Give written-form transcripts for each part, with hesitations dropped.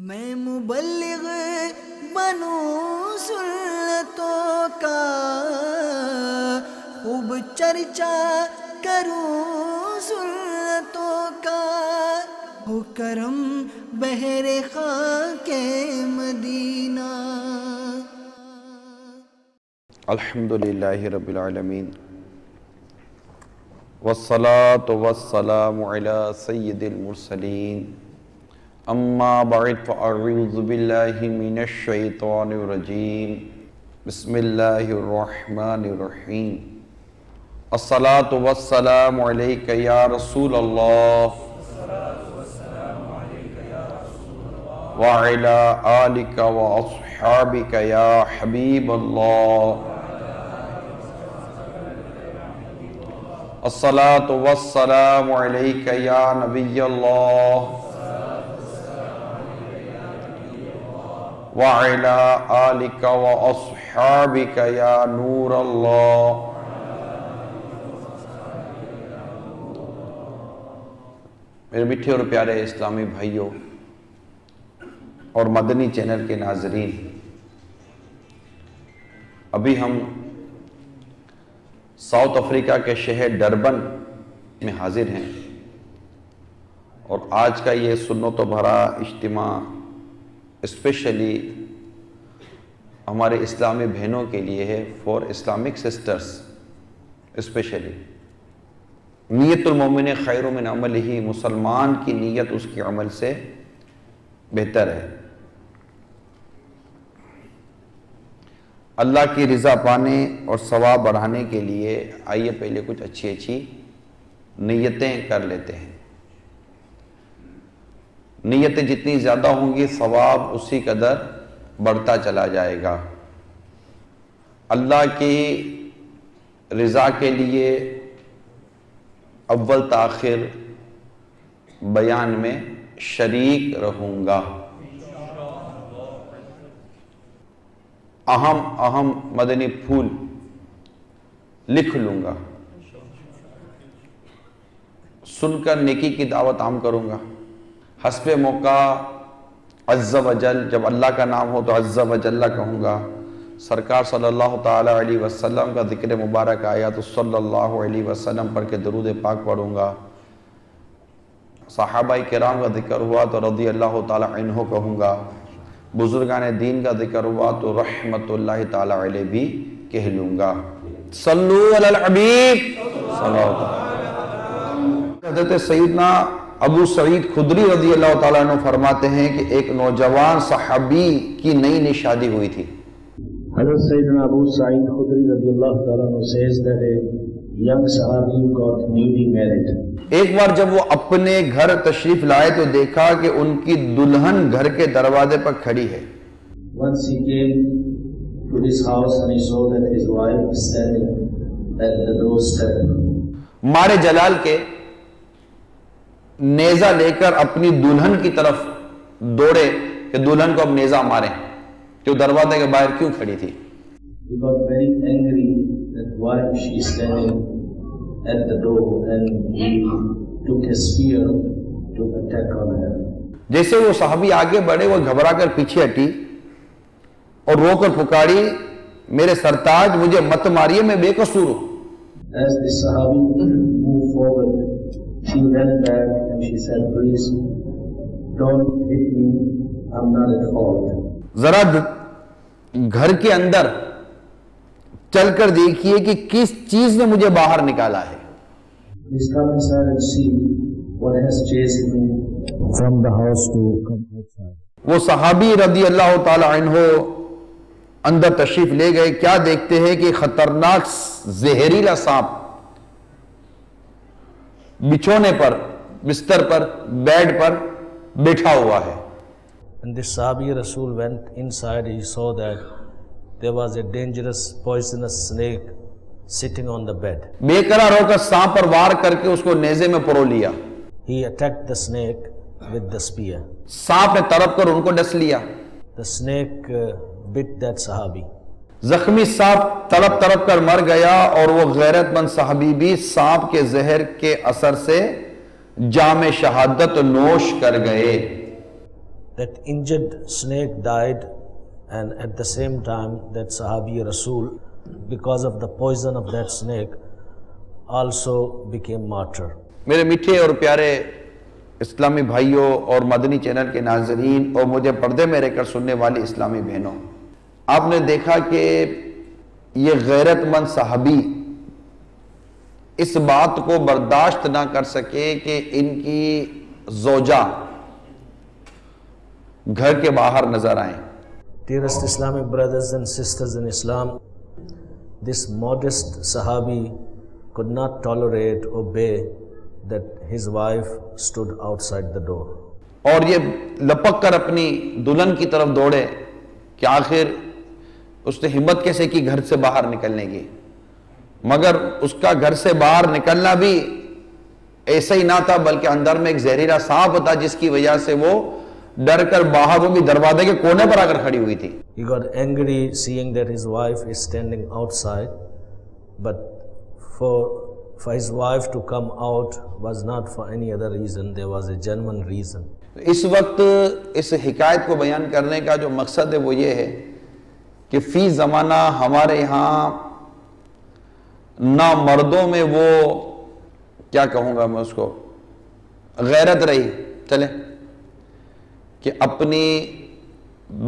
मैं मुबल्लिग बनूं सुन्नतों का, खूब चर्चा करूं सुन्नतों का, हो करम बहरे खाके मदीना। अल्हम्दुलिल्लाहि रब्बिल आलमीन वस्सलातु वस्सलामु अला सय्यिदिल मुरसलीन अम्मा बअद फ़अऊज़ु बिल्लाहि मिनश शैतानिर रजीम बिस्मिल्लाहिर रहमानिर रहीम। अस्सलातु वस्सलामु अलैका या रसूलल्लाह व अला आलिका व अस्हाबिका या हबीबल्लाह। अस्सलातु वस्सलामु अलैका या नबियल्लाह व अला आलिका व अस्हाबिका या नूरल्लाह। मेरे मीठे और प्यारे इस्लामी भाइयों और मदनी चैनल के नाजरीन, अभी हम साउथ अफ्रीका के शहर डरबन में हाजिर हैं और आज का ये सुन्नत भरा इज्तिमा स्पेशली हमारे इस्लामी बहनों के लिए है, फॉर इस्लामिक सिस्टर्स स्पेशली। नीयतुल मोमिन खैरु मिन अमलिही, मुसलमान की नीयत उसके अमल से बेहतर है। अल्लाह की रज़ा पाने और सवाब बढ़ाने के लिए आइए पहले कुछ अच्छी अच्छी नीयतें कर लेते हैं। नीयतें जितनी ज़्यादा होंगी सवाब उसी कदर बढ़ता चला जाएगा। अल्लाह की रज़ा के लिए अव्वल ताखिर बयान में शरीक रहूँगा। अहम अहम मदनी फूल लिख लूँगा, सुनकर नेकी की दावत आम करूँगा। हस्बे मौका अज़्ज़ा वजल, जब अल्लाह का नाम हो तो अज़्ज़ा वजल्ला कहूँगा। सरकार सल्लल्लाहु ताला अलैहि वसल्लम का ज़िक्र मुबारक आया तो सल्लल्लाहु अलैहि वसल्लम पढ़ के दरूद पाक पढ़ूँगा। सहाबाए किराम का ज़िक्र हुआ तो रज़ियल्लाहु ताला अन्हु कहूँगा। बुजुर्गान दीन का ज़िक्र हुआ तो रहमतुल्लाहि ताला अलैहि भी कह लूँगा। सल्लु अलल हबीब सल्लल्लाहु अलैहि। हज़रत सैयदना अबू सईद खुदरी रज़ियल्लाहु ताला अन्हु फरमाते हैं कि एक नौजवान सहाबी की नई नई शादी हुई थी। हज़रत सैयदना अबू सईद खुदरी रज़ियल्लाहु ताला अन्हु says that a young sahabi got newly married। एक बार जब वो अपने घर तशरीफ लाए तो देखा कि उनकी दुल्हन घर के दरवाजे पर खड़ी है। Once he came to his house and he saw that his wife was standing at the doorstep। मारे जलाल के नेजा लेकर अपनी दुल्हन की तरफ दौड़े कि दुल्हन को अब नेजा मारे, जो दरवाजे के बाहर क्यों खड़ी थी। He got very angry that why she is standing at the door and he took a spear to attack on her। जैसे वो साहबी आगे बढ़े वो घबरा कर पीछे हटी और रोकर पुकारी, मेरे सरताज मुझे मत मारिए, मैं बेकसूर हूं। As the sahabi moved forward, she ran back and she said, please don't hit me, I'm not at fault। जरा घर के अंदर चलकर देखिए कि किस चीज ने मुझे बाहर निकाला है। Please come inside and see what has chased me from the house to come outside। वो सहाबी रज़ी अल्लाह ताला अन्हु अंदर तशरीफ ले गए। क्या देखते हैं कि खतरनाक जहरीला सांप बिछोने पर, बिस्तर पर, बेड पर बैठा हुआ है। And the Sahabi Rasul went inside, he saw that there was a dangerous poisonous snake sitting on the bed। बेकरार होकर सांप पर वार करके उसको नेज़े में परो लिया। He attacked the snake with the spear। सांप ने तड़प कर उनको डस लिया। The snake bit that Sahabi। जख्मी सांप तड़प तड़प कर मर गया और वो गैरतमंद साहबी भी सांप के जहर के असर से जामे शहादत नोश कर गए। that injured snake died, and at the same time that Sahabi Rasul, because of the poison of that snake, also became martyr. मेरे मीठे और प्यारे इस्लामी भाइयों और मदनी चैनल के नाजरीन और मुझे पर्दे में रहकर सुनने वाली इस्लामी बहनों, आपने देखा कि ये गैरतमंद सहाबी इस बात को बर्दाश्त ना कर सके कि इनकी ज़ौजा घर के बाहर नजर आए। Dearest Islamic brothers and sisters in Islam, this modest Sahabi could not tolerate or bear that his wife stood outside the door. और ये लपक कर अपनी दुल्हन की तरफ दौड़े कि आखिर उसने हिम्मत कैसे की घर से बाहर निकलने की, मगर उसका घर से बाहर निकलना भी ऐसा ही ना था, बल्कि अंदर में एक जहरीला सांप था जिसकी वजह से वो डर कर बाहर, वो भी दरवाजे के कोने पर आकर खड़ी हुई थी। He got angry seeing that his wife is standing outside, but for his wife to come out was not for any other reason, there was a genuine reason. इस वक्त इस हिकायत को बयान करने का जो मकसद है वो ये है कि फी ज़माना हमारे यहाँ ना मर्दों में वो, क्या कहूँगा मैं उसको, गैरत रही चले कि अपनी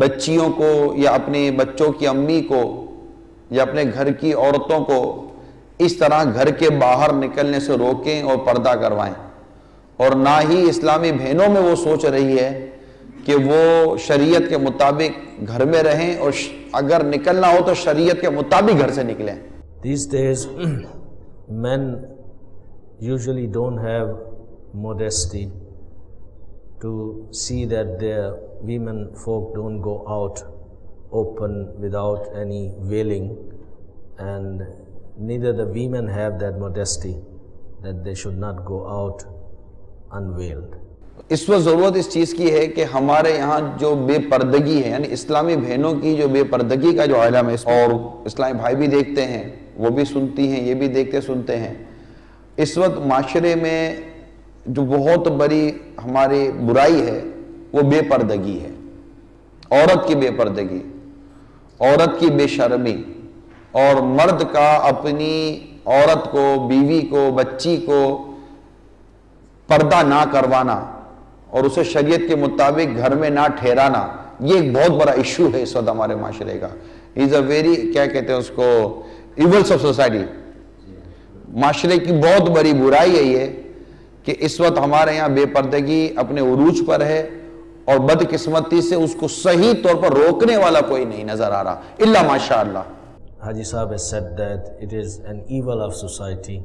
बच्चियों को या अपने बच्चों की अम्मी को या अपने घर की औरतों को इस तरह घर के बाहर निकलने से रोकें और पर्दा करवाएं, और ना ही इस्लामी बहनों में वो सोच रही है कि वो शरीयत के मुताबिक घर में रहें और अगर निकलना हो तो शरीयत के मुताबिक घर से निकलें। These days men usually don't have modesty to see that their women folk don't go out open without any veiling, and neither the women have that modesty that they should not go out unveiled. इस वक्त ज़रूरत इस चीज़ की है कि हमारे यहाँ जो बेपर्दगी है, यानी इस्लामी बहनों की जो बेपर्दगी का जो आलम है, और इस्लामी भाई भी देखते हैं, वो भी सुनती हैं, ये भी देखते सुनते हैं, इस वक्त माशरे में जो बहुत बड़ी हमारी बुराई है वो बेपर्दगी है। औरत की बेपर्दगी, औरत की बेशर्मी, और मर्द का अपनी औरत को, बीवी को, बच्ची को पर्दा ना करवाना और उसे शरीयत के मुताबिक घर में ना ठहराना, ये एक बहुत बड़ा इशू है इस वक्त हमारे माशरे का। इज़ अ वेरी, क्या कहते हैं उसको, इवल्स ऑफ सोसाइटी। माशरे की बहुत बड़ी बुराई है ये कि इस वक्त हमारे यहाँ बेपर्दगी अपने उरूज पर है, और बदकिस्मती से उसको सही तौर पर रोकने वाला कोई नहीं नजर आ रहा, इल्ला माशाअल्लाह। Haji Sahib has said that it is an evil of society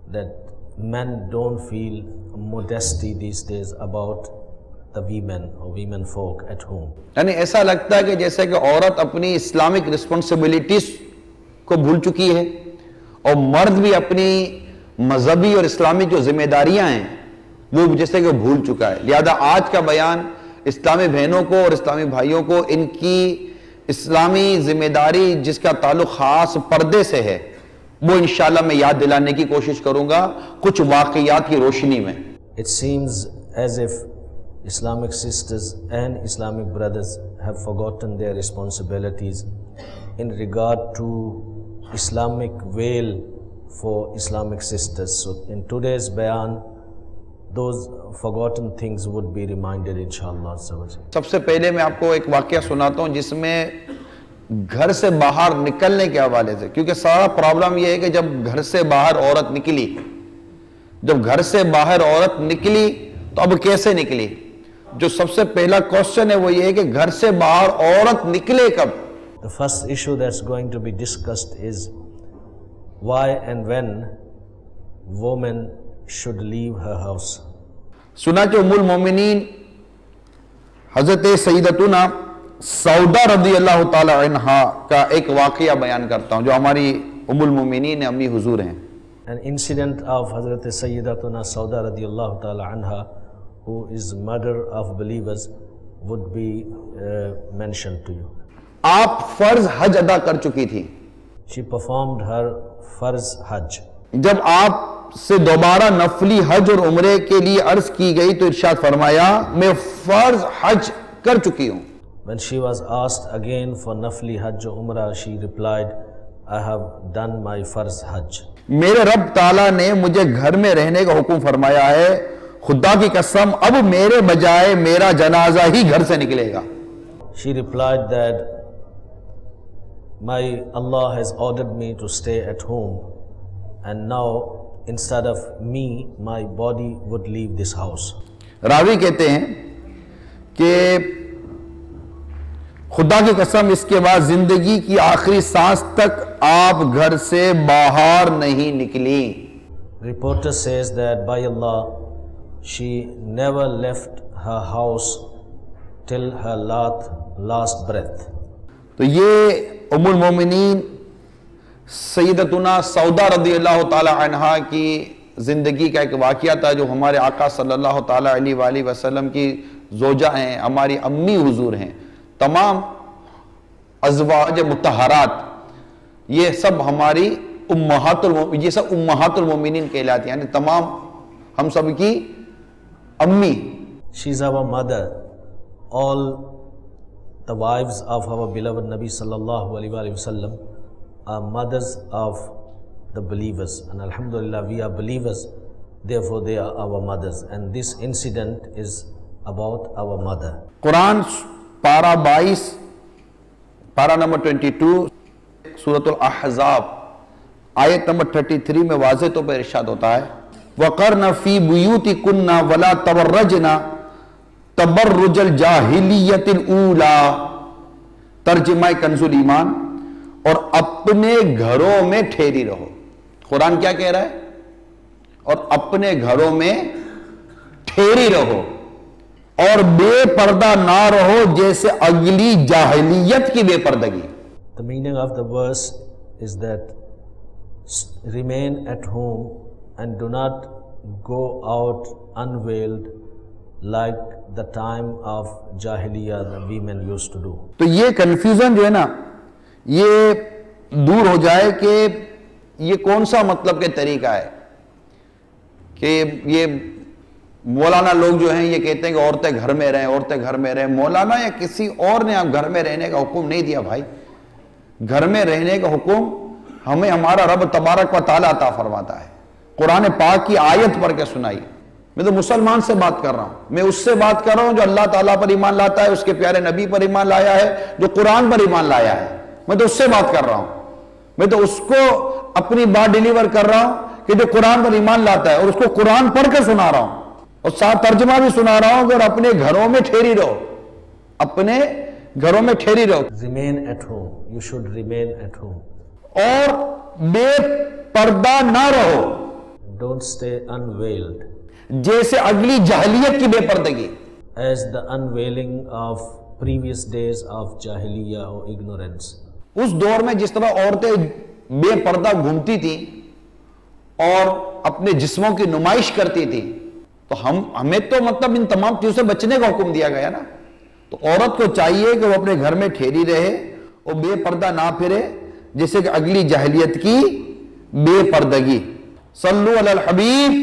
that men don't feel modesty these days about the women or women folk at home. यानी ऐसा लगता है कि जैसे कि औरत अपनी इस्लामिक रिस्पॉन्सिबिलिटीज को भूल चुकी है और मर्द भी अपनी मजहबी और इस्लामिक जो जिम्मेदारियां हैं वो जैसे कि भूल चुका है। लिहाजा आज का बयान इस्लामी बहनों को और इस्लामी भाइयों को इनकी इस्लामी जिम्मेदारी जिसका ताल्लुक खास पर्दे से है वो इंशाल्लाह मैं याद दिलाने की कोशिश करूंगा कुछ वाकयात की रोशनी में। It seems as if Islamic sisters and Islamic brothers have forgotten their responsibilities in regard to Islamic veil for Islamic sisters. So in today's bayan, those forgotten things would be reminded inshallah. सबसे पहले मैं आपको एक वाकया सुनाता हूँ जिसमें घर से बाहर निकलने के हवाले से, क्योंकि सारा प्रॉब्लम यह है कि जब घर से बाहर औरत निकली, जब घर से बाहर औरत निकली तो अब कैसे निकली। जो सबसे पहला क्वेश्चन है वो ये है कि घर से बाहर औरत निकले कब। The first issue that's going to be discussed is why and when woman should leave her house. सुना कि उम्मुल मोमिनीन हजरत सईदतुना सौदा रज़ी अल्लाह ताला अन्हा का एक वाकया बयान करता हूं जो हमारी उम्मुल मोमिनीन अम्मी हुजूर हैं। An incident of Hazrat Sayyidatuna Sauda radiyallahu ta'ala anha, who is mother of believers, would be mentioned to you. आप फर्ज हज अदा कर चुकी थी। She performed her farz hajj. जब आप से दोबारा नफली हज और उम्रे के लिए अर्ज की गई तो इरशाद फरमाया मैं फर्ज हज कर चुकी हूँ। When she was asked again for Nafli Hajj or Umrah, she replied, I have done my Farz Hajj. मेरे रब ताला ने मुझे घर में रहने का हुक्म फरमाया है, खुदा की कसम अब मेरे बजाय मेरा जनाजा ही घर से निकलेगा। She replied that my Allah has ordered me to stay at home, and now instead of me, my body would leave this house. Ravi कहते हैं कि खुदा की कसम इसके बाद जिंदगी की आखिरी सांस तक आप घर से बाहर नहीं निकली। Reporter says that by Allah, she never left her house till her last breath. तो ये उम्मुल मोमिनीन सैयदतुना सौदा रज़ी अल्लाह ताला अन्हा की ज़िंदगी का एक वाक़या था, जो हमारे आका सल्लल्लाहु ताला अलैहि वसल्लम की ज़ौजा हैं, हमारी अम्मी हुजूर हैं। तमाम अज़वाज मुतहरात ये सब हमारी ये सब उम्महातुल मोमिनीन कहलाती हैं, यानी तमाम हम सब की अम्मी। She is our mother. All the wives of our beloved Nabi sallallahu alaihi wasallam are mothers of the believers, and alhamdulillah we are believers, therefore they are our mothers, and this incident is about our mother. Quran पारा 22 पारा number 22 सूरतुल अहज़ाब आयत number 33 में वाज़े तौर पर इरशाद होता है, वक़रना फ़ी बुयूतिकुन्ना वला तबर्रजना तबर्रुजल जाहिलियतिल ऊला। तर्जुमा कंजुल ईमान, और अपने घरों में ठहरी रहो। कुरान क्या कह रहा है? और अपने घरों में ठहरी रहो और बेपर्दा ना रहो जैसे अगली जाहिलियत की बेपर्दगी। The meaning of the verse is that remain at home and do not go out unveiled like the time of Jahiliyyah the women used to do. तो ये कंफ्यूजन जो है ना, ये दूर हो जाए कि ये कौन सा मतलब के तरीका है कि ये मौलाना लोग जो हैं ये कहते हैं कि औरतें घर में रहें, औरतें घर में रहें। मौलाना या किसी और ने आप घर में रहने का हुक्म नहीं दिया भाई। घर में रहने का हुक्म हमें हमारा रब तबारक व तआला अता फरमाता है। कुरान पाक की आयत पढ़ के सुनाई। मैं तो मुसलमान से बात कर रहा हूं, मैं उससे बात कर रहा हूं जो अल्लाह ताला पर ईमान लाता है, उसके प्यारे नबी पर ईमान लाया है, जो कुरान पर ईमान लाया है। मैं तो उससे बात कर रहा हूं, मैं तो उसको अपनी बात डिलीवर कर रहा हूं कि जो कुरान पर ईमान लाता है, और उसको कुरान पढ़ के सुना रहा हूं और साथ तर्जुमा भी सुना रहा हूं कि और अपने घरों में ठहरी रहो, अपने घरों में ठहरी रहो। Remain at home. You should remain at home. और बेपर्दा ना रहो, Don't stay unveiled. जैसे अगली जाहिलियत की बेपर्दगी। As the unveiling of previous days of Jahiliyyah or ignorance. उस दौर में जिस तरह औरतें बेपर्दा घूमती थी और अपने जिस्मों की नुमाइश करती थी, तो हमें तो मतलब इन तमाम चीजों से बचने का हुक्म दिया गया ना। तो औरत को चाहिए कि वो अपने घर में ठहरी रहे और बेपर्दा ना फिरे, जैसे कि अगली जाहिलियत की बेपर्दगी। सल्लु अलल हबीब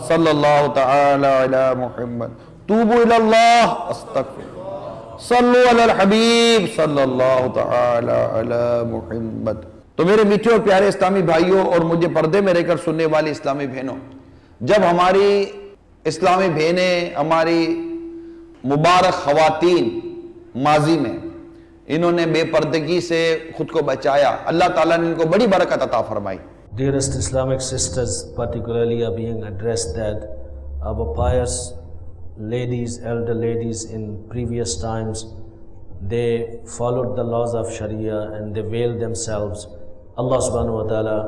सल्लल्लाहु तआला अला मुहम्मद, तूबू इलल्लाह अस्तगफिर, सल्लु अलल हबीब सल्लल्लाहु तआला अला मुहम्मद। तो मेरे मीठे और प्यारे इस्लामी भाइयों और मुझे पर्दे में रहकर सुनने वाली इस्लामी बहनों, जब हमारी इस्लामी बहनें, हमारी मुबारक खवातीन माजी में इन्होंने बेपर्दगी से खुद को बचाया, अल्लाह ताला ने इनको बड़ी बरकत अता फरमाई। Dearest Islamic sisters particularly are being addressed that our pious ladies, elder ladies in previous times, they followed the laws of Sharia and they veiled themselves. Allah subhanahu wa ta'ala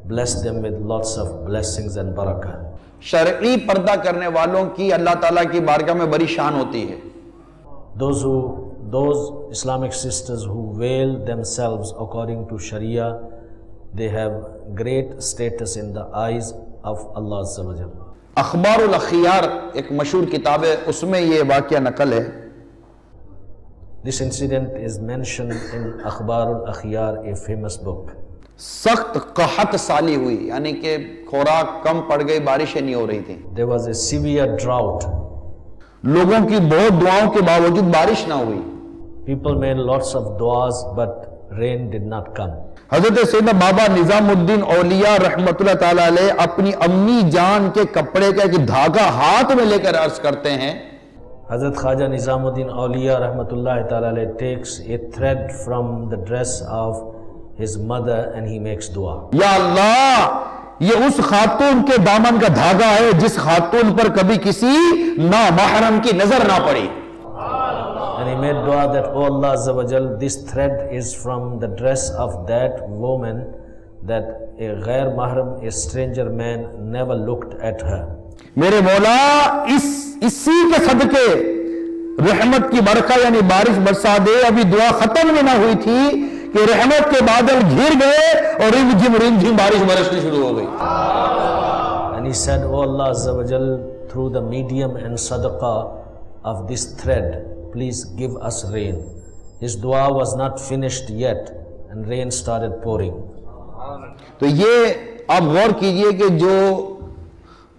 blessed them with lots of blessings and barakah. शरई पर्दा करने वालों की अल्लाह ताला की बारगाह में बड़ी शान होती है। Those Islamic sisters who veil themselves according to Sharia, they have great status in the eyes of Allah Azza wa Jalla. अखबारुल अखियार एक मशहूर किताब है, उसमें ये वाक़या नकल है। This incident is mentioned in Akhbarul Akhyar, a famous book. सख्त कहत साली हुई, यानी कि खुराक कम पड़ गई, बारिशें नहीं हो रही थी। There was a severe drought. लोगों की बहुत दुआओं के बावजूद बारिश ना हुई। People made lots of du'as, but rain did not come. हजरत सैयदना बाबा निजामुद्दीन औलिया रहमतुल्लाह ताला अलैह अपनी अम्मी जान के कपड़े का एक धागा हाथ में लेकर अर्ज करते हैं, Hazrat Khaja Nizamuddin Awliya Rahmatullahi Ta'ala alayhi takes a thread from the dress of his mother and he makes dua. या अल्लाह, ये उस खातून के दामन का धागा है जिस खातून पर कभी किसी ना महरम की नजर ना पड़ी। And he made dua that, oh Allah Azza wa Jal, this thread is from the dress of that woman that a ghair mahram, a stranger man never looked at her. मेरे मौला, इसी के सदके रहमत की बरखा यानी बारिश बरसा दे। अभी दुआ खत्म भी ना हुई थी कि रहमत के बादल घिर गए और रिमझिम बारिश बरसनी शुरू हो गई। And he said, oh Allah Azza wa Jal, through the medium and sadaqah of this thread, please give us rain. His dua was not finished yet and rain started pouring. तो ये आप गौर कीजिए कि जो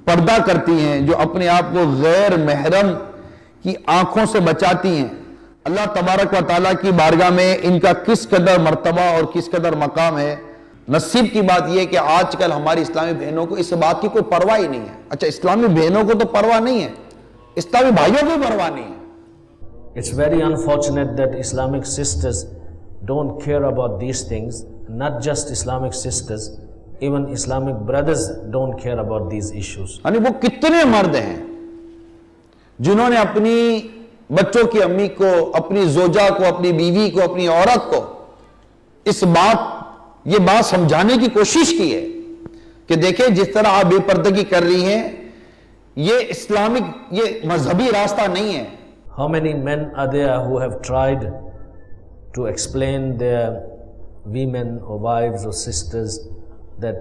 पर्दा करती हैं, जो अपने आप को गैर महरम की आंखों से बचाती हैं, अल्लाह तबारक व ताला की बारगाह में इनका किस कदर मर्तबा और किस कदर मकाम है। नसीब की बात यह है कि आजकल हमारी इस्लामी बहनों को इस बात की कोई परवाह ही नहीं है। अच्छा, इस्लामी बहनों को तो परवाह नहीं है, इस्लामी भाइयों को परवाह नहीं है। It's very unfortunate that Islamic sisters don't care about these things. Not just Islamic sisters, even Islamic brothers don't care about these issues. यानी वो कितने मर्द हैं जिन्होंने अपनी बच्चों की अम्मी को, अपनी जोजा को, अपनी बीवी को, अपनी औरत को ये बात समझाने की कोशिश की है कि देखें, जिस तरह आप बेपर्दगी कर रही हैं, ये इस्लामिक, ये मजहबी रास्ता नहीं है। How many men are there who have tried to explain their women or wives or sisters that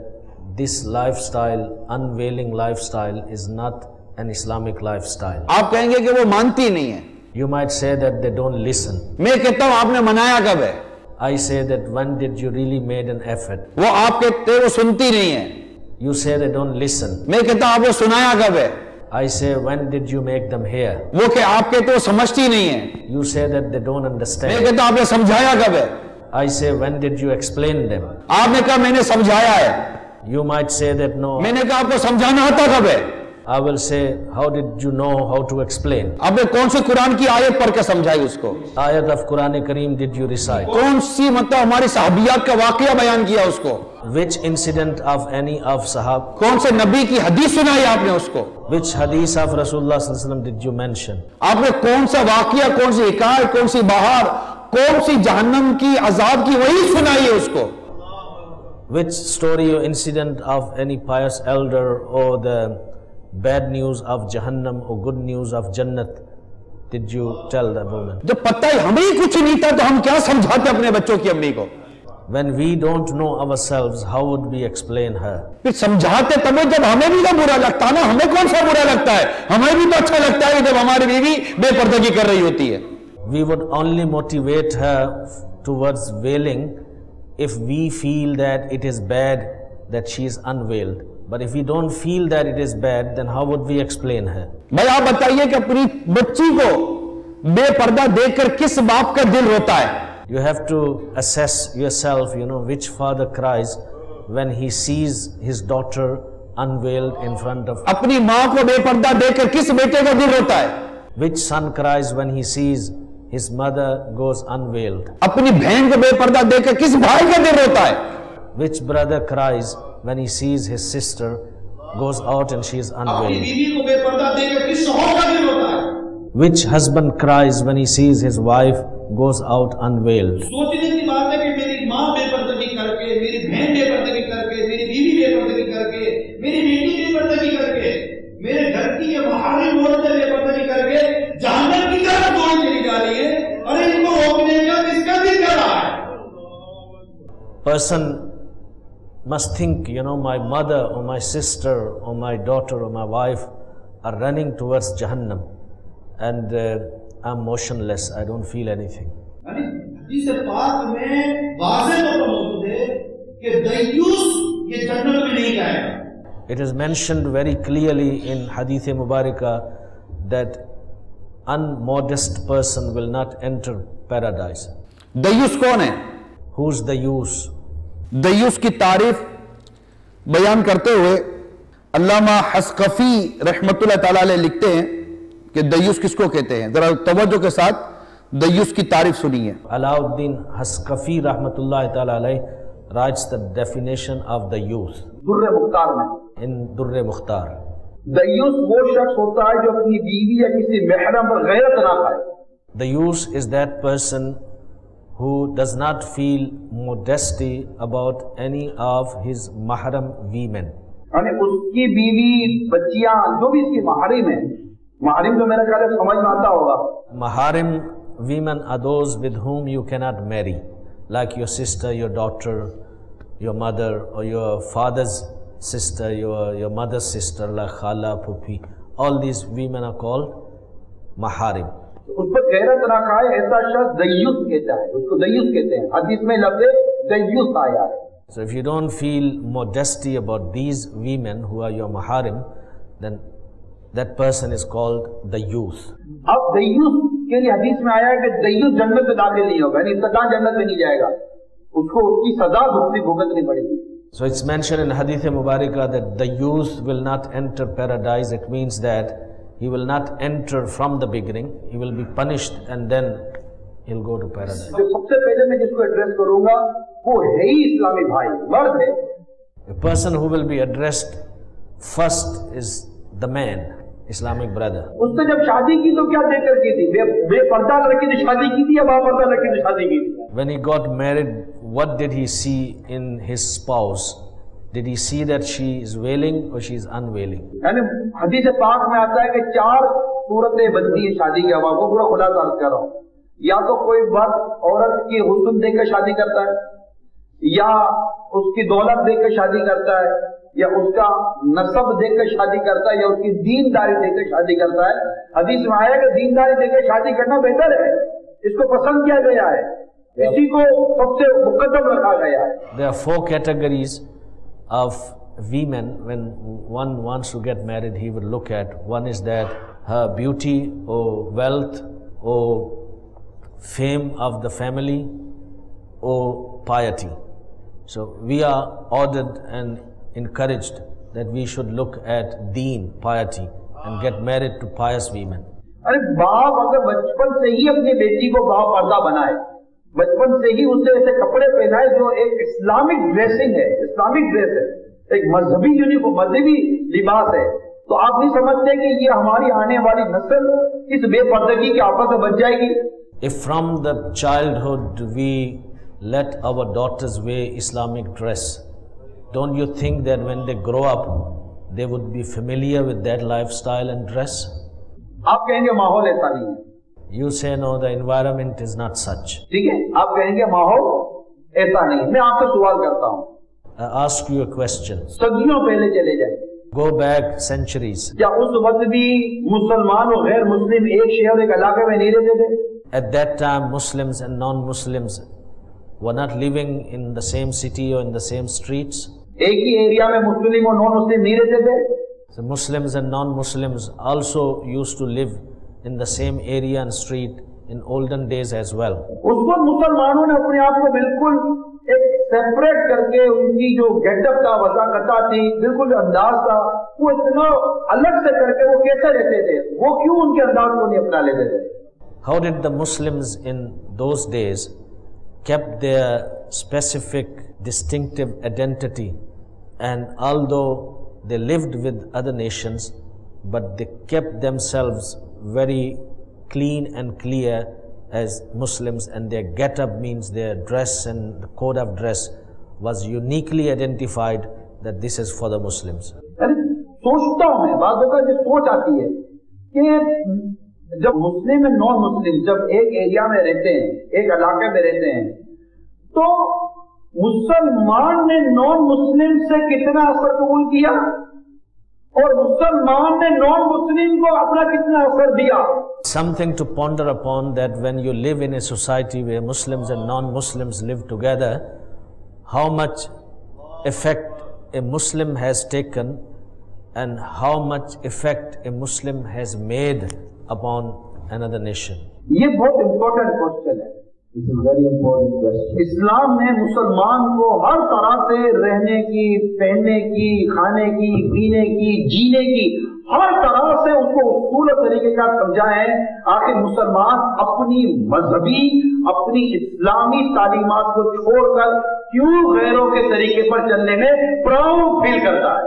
this lifestyle, unveiling lifestyle, is not an Islamic lifestyle? आप कहेंगे कि वो मानती नहीं है। You might say that they don't listen. मैं कहता हूं आपने मनाया कब है? I say that when did you really made an effort? वो आप कहते वो सुनती नहीं है। You say they don't listen. मैं कहता हूं आपको सुनाया कब है? I say when did you make them hear? वो कि आप कहते वो समझती नहीं है। You say that they don't मैं understand. कहता हूं आपने समझाया कब है? I say when did you explain them? आपने कहा मैंने समझाया है। You might say that no. मैंने कहा आपको समझाना आता कब है? I will say, how did you know how to explain? आपने कौन सी कुरान की आयत पढ़ के समझाई उसको? Ayat of Quran Kareem did you recite? कौन सी मतलब हमारी सहाबियात का वाकया बयान किया उसको? Which incident of any of Sahab? कौन से नबी की हदीस सुनाई आपने उसको? Which hadith of Rasulullah sallallahu alaihi wasallam did you mention? आपने कौन सा वाकया, कौन सी हिकायत, कौन सी बहार, कौन सी जहन्नम की अजाब की वही सुनाई है उसको? Which story or incident of any pious elder or the bad news of Jahannam or good news of Jannat did you tell the woman? जब पता ही हमें ही कुछ नहीं था तो हम क्या समझाते अपने बच्चों की अम्मी को? When we don't know ourselves, how would we explain her? फिर समझाते तभी जब हमें भी तो बुरा लगता है ना। हमें कौन सा बुरा लगता है? हमें भी तो अच्छा लगता है जब हमारी बीवी बेपर्दगी कर रही होती है। We would only motivate her towards veiling if we feel that it is bad that she is unveiled. But if we don't feel that it is bad, then how would we explain her? भाई आप बताइए कि अपनी बच्ची को बेपर्दा देखकर किस बाप का दिल रोता है? You have to assess yourself, which father cries when he sees his daughter unveiled in front of. अपनी माँ को बेपर्दा देखकर किस बेटे का दिल रोता है? Which son cries when he sees his mother goes unveiled? अपनी बहन को बेपर्दा देखकर किस भाई का दिल रोता है? Which brother cries when he sees his sister goes out and she is unveiled? Which husband cries when he sees his wife goes out unveiled? सोचने की बात है कि मेरी माँ बेपर्दगी करके, मेरी बहन बेपर्दगी करके, मेरी बीवी बेपर्दगी करके, मेरी बेटी बेपर्दगी करके, मेरे घर की ये महर्रिम औरतें बेपर्दगी करके जहन्नम की तरफ दौड़ी चली जा रही है। और इनको रोकने का किसका दिल कर रहा है? Person must think, my mother or my sister or my daughter or my wife are running towards Jahannam and I'm motionless, I don't feel anything. इस बात में वाज़े तौर पर मौजूद है कि दय्यूस ये जन्नत में नहीं जाएगा। It is mentioned very clearly in Hadith Mubarakah that unmodest person will not enter paradise. दय्युस कौन है? Who's the use? दय्युस की तारीफ बयान करते हुए अल्लामा हस्कफी रहमतुल्लाह ताला अलैह लिखते हैं कि दय्युस किसको कहते हैं। जरा तवज्जो के साथ दय्युस की तारीफ सुनिए। Alauddin Haskafi rahmatullahi ta'ala alayh writes the definition of the youth दुर्रे Mukhtar में। in Durre Mukhtar. दय्युस वो शख्स होता है जो अपनी बीवी या किसी महरम पर गैरत ना खाए। The use is that person who does not feel modesty about any of his mahram women. यानी उसकी बीवी बच्चियां जो भी इसकी महरिम है, महरिम तो मेरा ख्याल है समझ में आता होगा। Maharim women are those with whom you cannot marry, like your sister, your daughter, your mother, or your father's sister, your mother's sister, like khala, pupi. All these women are called maharim. उस पर गैरत ना खाए ऐसा शख्स दय्युस कहता है, उसको दय्युस कहते हैं। हदीस में लफ्ज़ दय्युस आया है। So if you don't feel modesty about these women who are your maharim, then that person is called the youth. अब दय्युस के लिए हदीस में आया है कि दय्युस जन्नत में दाखिल नहीं होगा, यानी इब्तिदाअन जन्नत में नहीं जाएगा, उसको उसकी सजा भुगतनी पड़ेगी। So it's mentioned in Hadith Mubarakah that the youth will not enter paradise. It means that he will not enter from the beginning. He will be punished and then he'll go to paradise. जो सबसे पहले मैं जिसको address करूंगा वो है ही इस्लामी भाई, मर्द है। The person who will be addressed first is the man, Islamic brother. उसने जब शादी की तो क्या देखकर की थी? बेपर्दा लड़की ने शादी की थी या बापर्दा लड़की ने शादी की थी? When he got married, what did he see in his spouse? Did he see that she is wailing or she is unwailing? यानी हदीस पाक में आता है कि 4 सूरतें बनती है शादी के अवाब को पूरा खुलासा अर्ज कर रहा हूँ। या तो कोई मर्द औरत की हुस्न देखकर शादी करता है, या उसकी दौलत देखकर शादी करता है, या उसका नसब देखकर शादी करता है, या उसकी दीनदारी देखकर शादी करता है। हदीस में आया कि दीनदारी देखकर शादी करना बेहतर है, इसको पसंद किया गया है, इसी को सबसे मुकद्दम रखा गया है। There are 4 categories of women when one wants to get married. He would look at, one is that her beauty or wealth or fame of the family or piety. So we are ordered and encouraged that we should look at deen, piety, and get married to pious women. अरे बाप अगर बचपन से ही अपनी बेटी को बापर्दा बनाए, बचपन से ही उसे ऐसे कपड़े पहनाए जो एक इस्लामिक ड्रेसिंग है, इस्लामिक ड्रेस है, एक मजहबी यूनिफॉर्म, मजहबी लिबास है, तो आप नहीं समझते कि ये हमारी आने वाली नस्ल इस बेपर्दगी की आफत से बच जाएगी? If from the childhood we let our daughters wear Islamic dress, don't you think that when they grow up, they would be familiar with that lifestyle and dress? आप कहेंगे माहौल ऐसा नहीं है, You say no, the environment is not such. ठीक है, आप कहेंगे माहौल ऐसा नहीं है। मैं आपसे सवाल करता हूँ, I ask you a question. सदियों पहले चले जाए, Go back centuries. क्या उस वक्त भी मुसलमान और गैर मुस्लिम एक शहर एक इलाके में नहीं रहते थे? At that time, Muslims and non-Muslims were not living in the same city or in the same streets. एक ही एरिया में मुस्लिम और नॉन मुस्लिम नहीं रहते थे? So Muslims and non-Muslims also used to live in the same area and street in olden days as well. उस वक्त मुसलमानों ने अपने आप को बिल्कुल एक सेपरेट करके, उनकी जो गेटअप था, वज़ाकता थी, बिल्कुल अंदाज था, वो इतना अलग से करके वो कैसे रहते थे? वो क्यों उनके अंदाज को नहीं अपना लेते थे? How did the Muslims in those days kept their specific distinctive identity, and although they lived with other nations, but they kept themselves very clean and clear as Muslims, and their get-up means their dress and the code of dress was uniquely identified that this is for the Muslims. सोचता हूँ मैं, बात होकर जो सोच आती है कि जब मुस्लिम और नॉन मुस्लिम जब एक एरिया में रहते हैं, एक इलाके में रहते हैं, तो मुसलमान ने नॉन मुस्लिम से कितना असर कबूल किया और मुसलमान ने नॉन मुस्लिम को अपना कितना असर दिया? Something to ponder upon, that when you live in a society where Muslims and non-Muslims live together, how much effect a Muslim has taken and how much effect a Muslim has made upon another nation? ये बहुत important question है। इस्लाम ने मुसलमान को हर तरह से रहने की, पहनने की, खाने की, पीने की, जीने की, हर तरह से उसको उसूल तरीके का समझा है। आखिर मुसलमान अपनी मजहबी, अपनी इस्लामी तालीमात को छोड़कर क्यों गैरों के तरीके पर चलने में प्राउड फील करता है?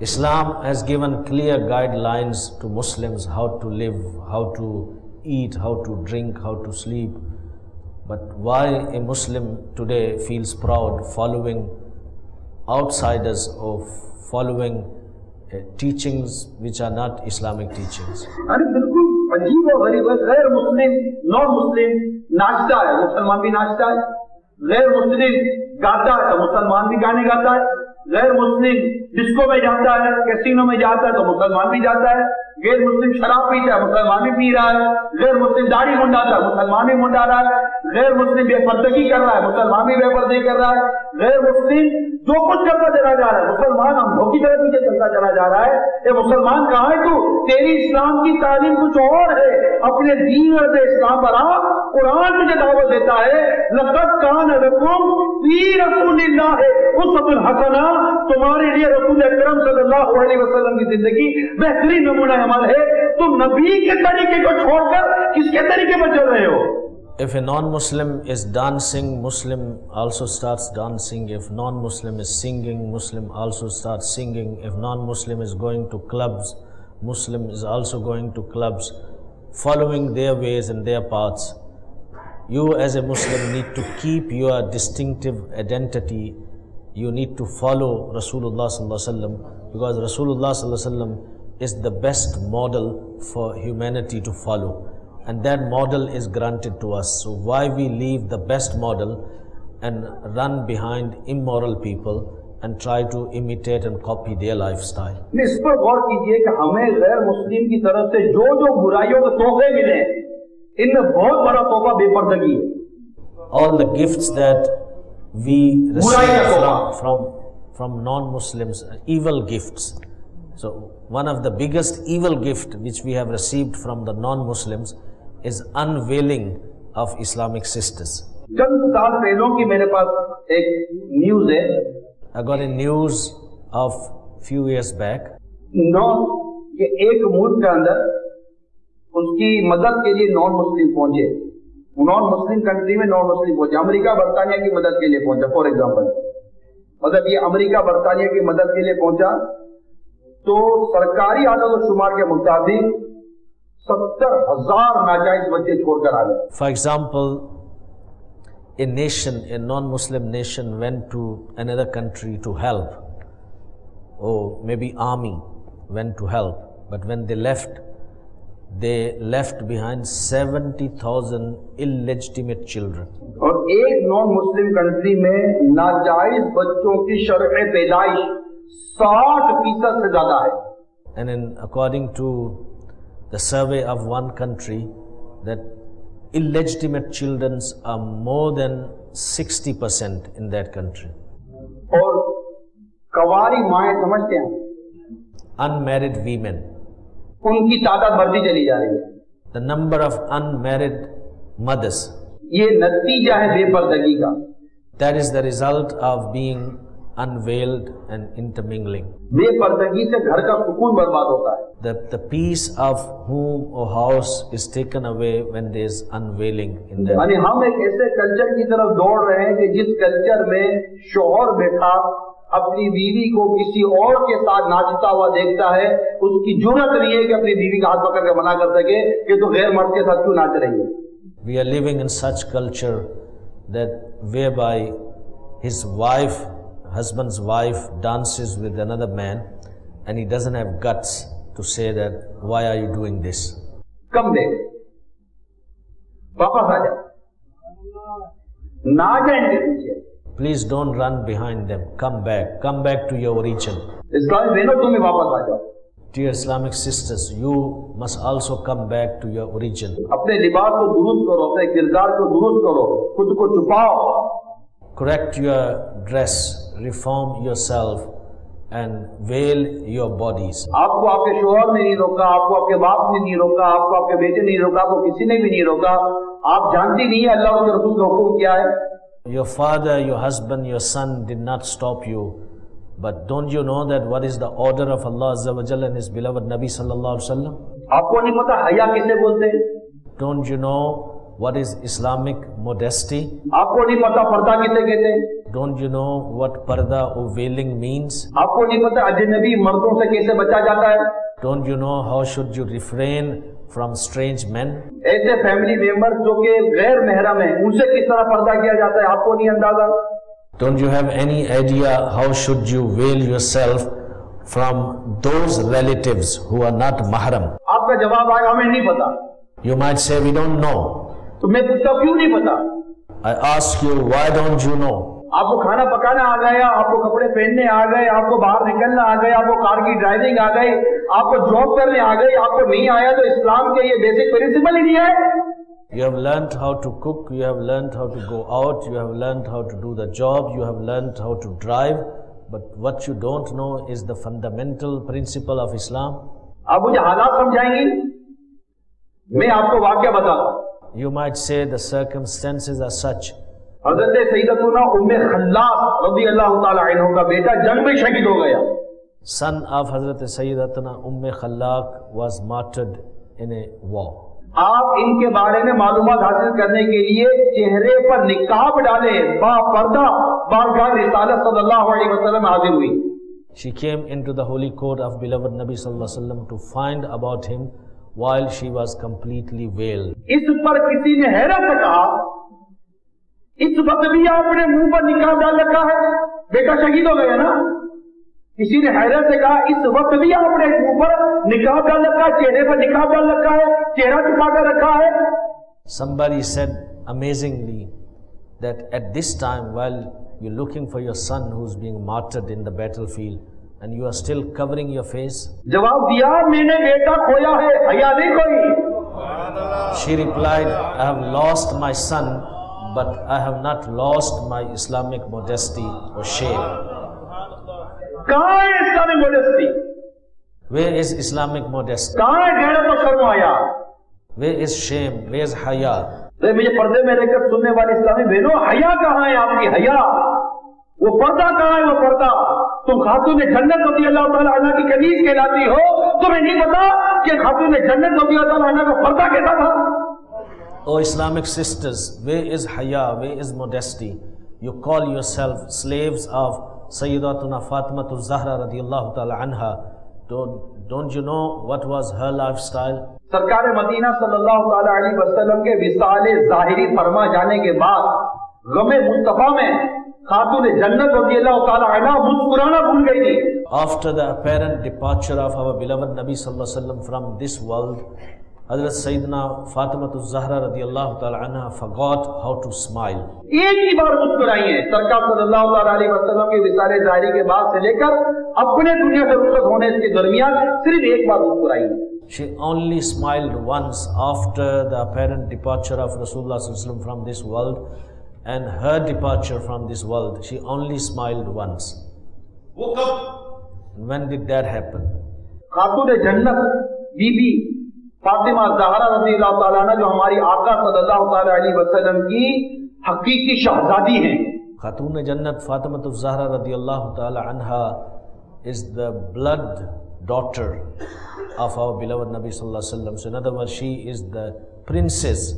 Islam has given clear guidelines to Muslims how to live, how to eat, how to drink, how to sleep. But why a Muslim today feels proud following outsiders or following teachings which are not Islamic teachings? अरे बिल्कुल अजीब और गरीब है। गैर मुस्लिम, non Muslim नाचता है, मुसलमान भी नाचता है। गैर मुस्लिम गाता है तो मुसलमान भी गाने गाता है। गैर मुस्लिम डिस्को में जाता है, कैसीनो में जाता है तो मुसलमान भी जाता है। गैर मुस्लिम शराब पीता है, मुसलमान भी पी रहा है। गैर मुस्लिम दाढ़ी मुंडाता है, मुसलमान भी मुंडा रहा है। गैर मुस्लिम बेपर्दगी कर रहा है, मुसलमान भी बेपर्दगी कर रहा है। गैर मुस्लिम जो कुछ करता चला जा रहा है, मुसलमान अंधों की तरह पीछे चलता चला जा रहा है। ये मुसलमान कहाँ है तू? तेरी इस्लाम की तालीम कुछ और है। अपने दीन और इस्लाम पर आ। कुरान तुझे दावत देता है, लक़द कान लकुम फी रसूलिल्लाह उस्वतुन हसना। तुम्हारे लिए रसूल अकरम सल्लल्लाहु अलैहि वसल्लम की जिंदगी बेहतरीन नमूना अमल है। तुम नबी के तरीके को छोड़कर किसके तरीके पर चल रहे हो? If a non-Muslim is dancing, Muslim also starts dancing. If non-Muslim is singing, Muslim also starts singing. If non-Muslim is going to clubs, Muslim is also going to clubs, following their ways and their paths. You as a Muslim need to keep your distinctive identity. You need to follow Rasulullah sallallahu alaihi wasallam, because Rasulullah sallallahu alaihi wasallam is the best model for humanity to follow. And that model is granted to us. So why we leave the best model and run behind immoral people and try to imitate and copy their lifestyle? इस पर गौर कीजिए कि हमें गैर मुस्लिम की तरफ से जो जो बुराइयों के तोहफे मिले, इनमें बहुत बड़ा तोहफा बेपर्दगी है। All the gifts that we receive from non-Muslims, evil gifts. So one of the biggest evil gift which we have received from the non-Muslims is unveiling of Islamic sisters. चंद साल पहले की मेरे पास एक न्यूज है। I got a news of few years back. कि एक मुल्क के अंदर उसकी मदद के लिए नॉन मुस्लिम पहुंचे। नॉन मुस्लिम कंट्री में नॉन मुस्लिम पहुंचे। अमेरिका बरतानिया की मदद के लिए पहुंचा, फॉर एग्जाम्पल। मतलब ये अमेरिका बरतानिया की मदद के लिए पहुंचा तो सरकारी आदत और शुमार के मुताबिक 70,000 नाजायज बच्चे छोड़कर आ गए। For example, a nation, a non-Muslim nation went to another country to help, or maybe army went to help, but when they left behind 70,000 illegitimate children. और एक नॉन मुस्लिम कंट्री में नाजायज बच्चों की शरह पैदाइश 60% से ज्यादा है। And according to the survey of one country, that illegitimate children are more than 60% in that country. और कवारी माएं समझते हैं, unmarried women, उनकी तादाद बढ़ती चली जा रही है। the number of unmarried mothers, ये नतीजा है बेपर्दगी का। that is the result of being unveiled and intermingling. बेपर्दगी से घर का सुकून बर्बाद होता है। The peace of home or house is taken away when there is unveiling in them. यानी हम एक ऐसे कल्चर की तरफ दौड़ रहे हैं कि जिस कल्चर में शौहर बैठा अपनी बीवी को किसी और के साथ नाचता हुआ देखता है, उसकी जुर्रत नहीं है कि अपनी बीवी का हाथ पकड़ के मना कर सके कि तू गैर मर्द के साथ क्यों नाच रही है। We are living in such culture that whereby husband's wife dances with another man and he doesn't have guts to say that, why are you doing this? कम देख, वापस आ जा, ना जा इनके पीछे। Please don't run behind them. Come back to your origin. इस्लामी बहनों तुम भी वापस आ जाओ। Dear Islamic sisters, you must also come back to your origin. अपने लिबास को दुरुस्त करो, अपने किरदार को दुरुस्त करो, खुद को छुपाओ। Correct your dress, reform yourself and veil your bodies. आपको आपके शोहर ने नहीं रोका, आपको आपके बाप ने नहीं रोका, आपको आपके बेटे ने नहीं रोका, आपको किसी ने भी नहीं रोका। आप जानती नहीं है अल्लाह के रसूल का हुक्म क्या है। Your father, your husband, your son did not stop you. But don't you know that what is the order of Allah Azza wa Jalla and His beloved Nabi Sallallahu Alaihi Wasallam? आपको नहीं पता हया किसे बोलते हैं? Don't you know what is Islamic modesty? आपको नहीं पता पर्दा किसे कहते हैं? Don't you know what parda or veiling means? आपको नहीं पता अजनबी मर्दों से कैसे बचा जाता है? Don't you know how should you refrain from strange men? ऐसे फैमिली मेंबर जो कि गैर महरम है, उनसे किस तरह पर्दा किया जाता है, आपको नहीं अंदाजा? Don't you have any idea how should you veil yourself from those relatives who are not mahram? आपका जवाब आएगा हमें नहीं पता। You might say we don't know. तो मैं पूछता क्यों नहीं पता? I ask you, why don't you know? आपको खाना पकाना आ गया, आपको कपड़े पहनने आ गए, आपको बाहर निकलना आ गया, आपको कार की ड्राइविंग आ गई, आपको जॉब करने आ गई, आपको नहीं आया तो इस्लाम के ये बेसिक प्रिंसिपल ही नहीं है। You have learned how to cook, you have learned how to go out, you have learned how to do the job, you have learned how to drive, but what you don't know is the fundamental principle of Islam. आप मुझे हालात समझाएंगी, मैं आपको वाक्य बताता हूँ। You might say the circumstances are such. हज़रत सैयदतुना उम्मे खल्लाद रज़ी अल्लाह ताला अन्हा का बेटा जंग में शहीद हो गया। Son of Hazrat Sayyidatuna Khallaq was martyred in a war. आप इनके बारे में मालूमात हासिल करने के लिए चेहरे पर निकाब डाले, बापर्दा बारगाह रिसालत सल्लल्लाहु अलैहि वसल्लम हाजिर हुई। She came into the holy court of beloved Nabi sallallahu alaihi wasallam to find about him while she was completely veiled. इस पर किसी ने हैरत से कहा, इस वक्त भी आपने मुंह पर निकाब डाल रखा है, बेटा शहीद हो गया ना। किसी ने हैरत से कहा, इस वक्त भी आपने मुंह पर निकाब डाल रखा है, चेहरे पर निकाब डाल रखा है, चेहरा छुपा कर रखा है। Somebody said amazingly that at this time while you're looking for your son who's being martyred in the battlefield and you are still covering your face. जवाब दिया, मैंने बेटा खोया है, हया नहीं खोई। She replied, I have lost my son, but I have not lost my Islamic modesty or shame. कहाँ है Islamic modesty? Where is Islamic modesty? कहाँ है गैरत और शर्म हया? Where is shame? Where is haya? तो मुझे पर्दे में रहकर सुनने वाले इस्लामी बहनों, हया कहाँ है आपकी? हया वो पर्दा कहाँ है? वो पर्दा तुम खातून जन्नत रज़ी अल्लाह ताला अन्हा की कनीज कहलाती हो, तुम्हें नहीं पता कि खातून जन्नत रज़ी अल्लाह ताला अन्हा का पर्दा कैसा था? Oh Islamic sisters, where is haya? Where is modesty? You call yourself slaves of Sayyidatuna Fatimatu Zahra radiyallahu ta'ala anha. Don't you know what was her lifestyle? सरकार मदीना सल्लल्लाहु ताला अलैहि वसल्लम के विसाले ज़ाहिरी फरमा जाने के बाद गमे मुस्तफा में खातून जन्नत रज़ियल्लाहु ताला अन्हा मुस्कुराना भूल गई थी। After the apparent departure of our beloved Nabi sallallahu alaihi wasallam from this world, Hazrat Sayyidina Fatimatu Zahra radiyallahu ta'ala anha forgot how to smile. एक ही बार मुस्कुराई है सरकार सल्लल्लाहु अलैहि वसल्लम के विसाले ज़ाहिरी के बाद से लेकर अपने दुनिया से रुखसत होने के दरमियान सिर्फ एक बार मुस्कुराई। She only smiled once after the apparent departure of Rasulullah sallallahu alaihi wasallam from this world and her departure from this world. She only smiled once. वो कब? When did that happen? खातून जन्नत बीबी फातिमा ज़हरा रज़ियल्लाहु ताला अन्हा जो हमारी आका सल्लल्लाहु ताला अलैहि वसल्लम की हकीकी शहजादी हैं। Khatun Jannat Fatimatu Zahra radiyallahu ta'ala anha is the blood daughter of our beloved Nabi sallallahu alaihi wasallam. So in other words, she is the princess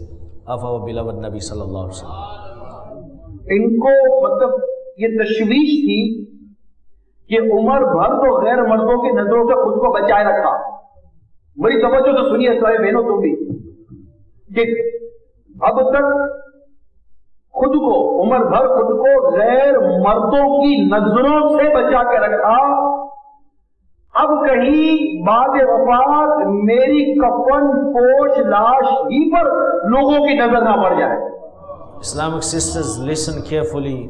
of our beloved Nabi sallallahu alaihi wasallam. इनको मतलब ये तशवीश थी कि उम्र भर तो गैर मर्दों की नजरों से खुद को बचाए रखा। बड़ी तवज्जो तो सुनिए सारे बहनों तुम भी, कि अब तक खुद को उम्र भर खुद को गैर मर्दों की नजरों से बचा के रखा। अब कहीं बाद वफात मेरी कफन पोश लाश ही पर लोगों की नजर ना पड़ जाए। Islamic sisters, listen carefully.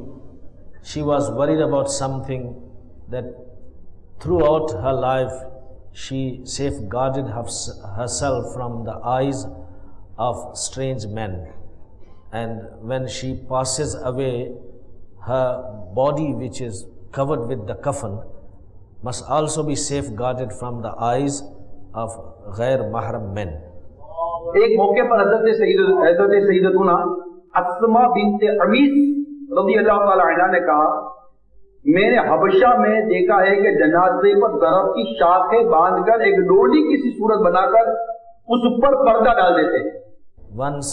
She was worried about something that throughout her life she safeguarded herself from the eyes of strange men. And when she passes away, her body, which is covered with the coffin, must also be safeguarded from the eyes of ghair mahram men. एक मौके पर हजरत सैयदतुना अस्मा bint Amis रज़ियल्लाहु ताला अन्हा ने कहा, मैंने हबशा में देखा है कि जनाजे पर दरख्त की शाखें बांधकर एक डोली किसी सूरत बनाकर उस ऊपर पर्दा डाल देते हैं। Once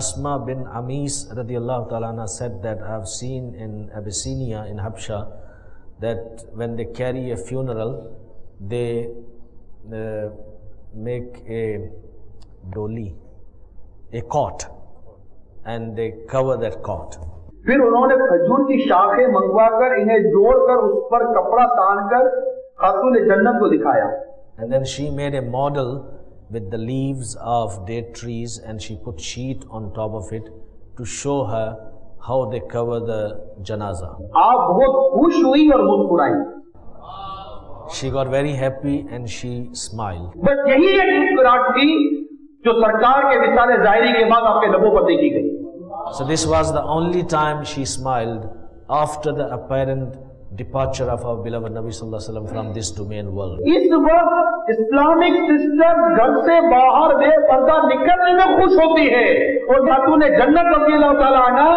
Asma bin Amis radiallahu ta'ala anha said that I have seen in Abyssinia in Habsha that when they carry a funeral they make a doli, a cot, and they cover that cot. फिर उन्होंने खजूर की शाखें मंगवाकर इन्हें जोड़कर उस पर कपड़ा तानकर खातून जन्नत को दिखाया। And then she made a model with the leaves of date trees and she put sheet on top of it to show her how they cover the janaza. आप बहुत खुश हुई और मुस्कुराई। She got very happy and she smiled. बस यही एक मुस्कुराहट थी जो सरकार के विसाले ज़ाहिरी के बाद आपके लबों पर देखी गई। So this was the only time she smiled after the apparent departure of our beloved Nabi sallallahu alaihi wasallam from this domain world. इस वक्त इस्लामिक सिस्टर घर से बाहर बेपर्दा निकलने में खुश होती है और खातून जन्नत रज़ियल्लाहु ताला अन्हा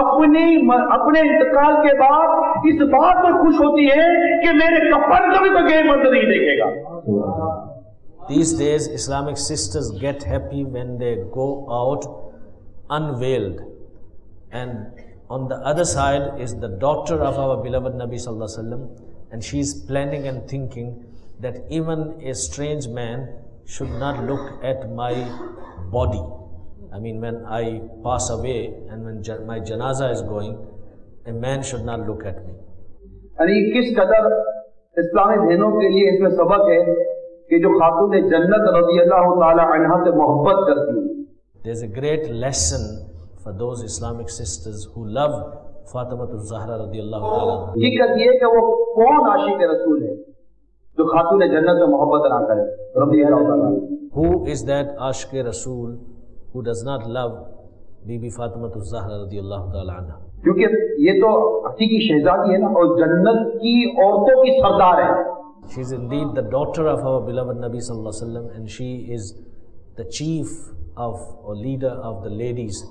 अपने इंतकाल के बाद इस बात पर खुश होती है कि मेरे कफन कभी बगैर मर्द नहीं देखेगा। These days Islamic sisters get happy when they go out unveiled, and on the other side is the daughter of our beloved Nabi sallallahu alaihi wasallam, and she is planning and thinking that even a strange man should not look at my body. I mean, when I pass away and when my janaza is going, a man should not look at me. यानी किस कदर इस्लामी बहनों के लिए इसमें सबक है कि जो खातून जन्नत रज़ियल्लाहु ताला अन्हा से मोहब्बत करती है। There's a great lesson for those Islamic sisters who love Fatima Zahra radiyallahu ta'ala. हकीकत ये कि वो कौन आशिक रसूल है जो खातून जन्नत से मोहब्बत ना करे रज़ियल्लाहु ताला। Who is that Ashq Rasul who does not love Bibi Fatima Zahra radiyallahu ta'ala anha? क्योंकि ये तो हकीकी शहजादी है ना और जन्नत की औरतों की सरदार है। She is indeed the daughter of our beloved Nabi sallallahu alaihi wasallam, and she is the chief of or leader of the ladies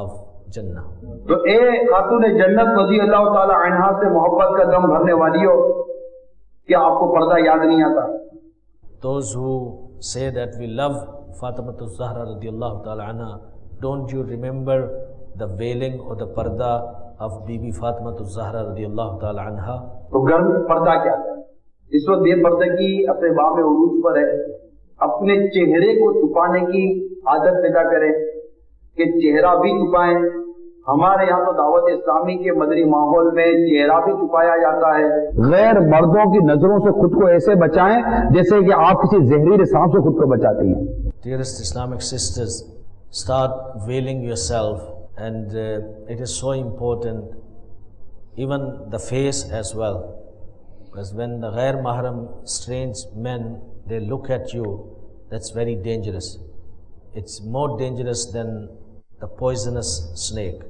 of Jannah. तो ए खातून जन्नत रज़ियल्लाहु ताला अन्हा से मोहब्बत का दम भरने वाली हो, क्या आपको पर्दा याद नहीं आता? Those who say that we love Fatima Zahra radiyallahu ta'ala anha, don't you remember the veiling or the parda of Bibi Fatima Zahra radiyallahu ta'ala anha? तो गर्म पर्दा क्या है? इस वक्त बेपर्दगी अपने बाब उरूज पर है। अपने चेहरे को छुपाने की आदत पैदा करें कि चेहरा भी छुपाएं। हमारे यहाँ तो दावत इस्लामी के मदरी माहौल में चेहरा भी छुपाया जाता है। गैर मर्दों की नजरों से खुद को ऐसे बचाएं जैसे कि आप किसी जहरीले सांप से खुद को बचाती हैं। Dearest Islamic sisters, start veiling yourself, and it is so important, even the face as well, because when the ghair mahram strange men they look at you, that's very dangerous. It's more dangerous than the poisonous snake.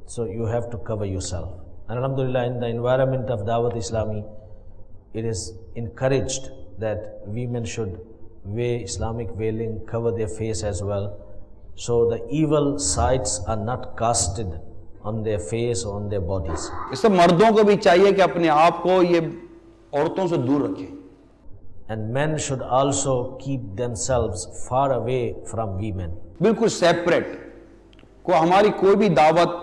So you have to cover yourself. And alhamdulillah, in the environment of Dawat Islami, it is encouraged that women should wear Islamic veiling, cover their face as well, so the evil sights are not casted on their face or on their bodies. इससे मर्दों को भी चाहिए कि अपने आप को ये औरतों से दूर रखें। And men should also keep themselves far away from women. बिल्कुल सेपरेट। को हमारी कोई भी दावत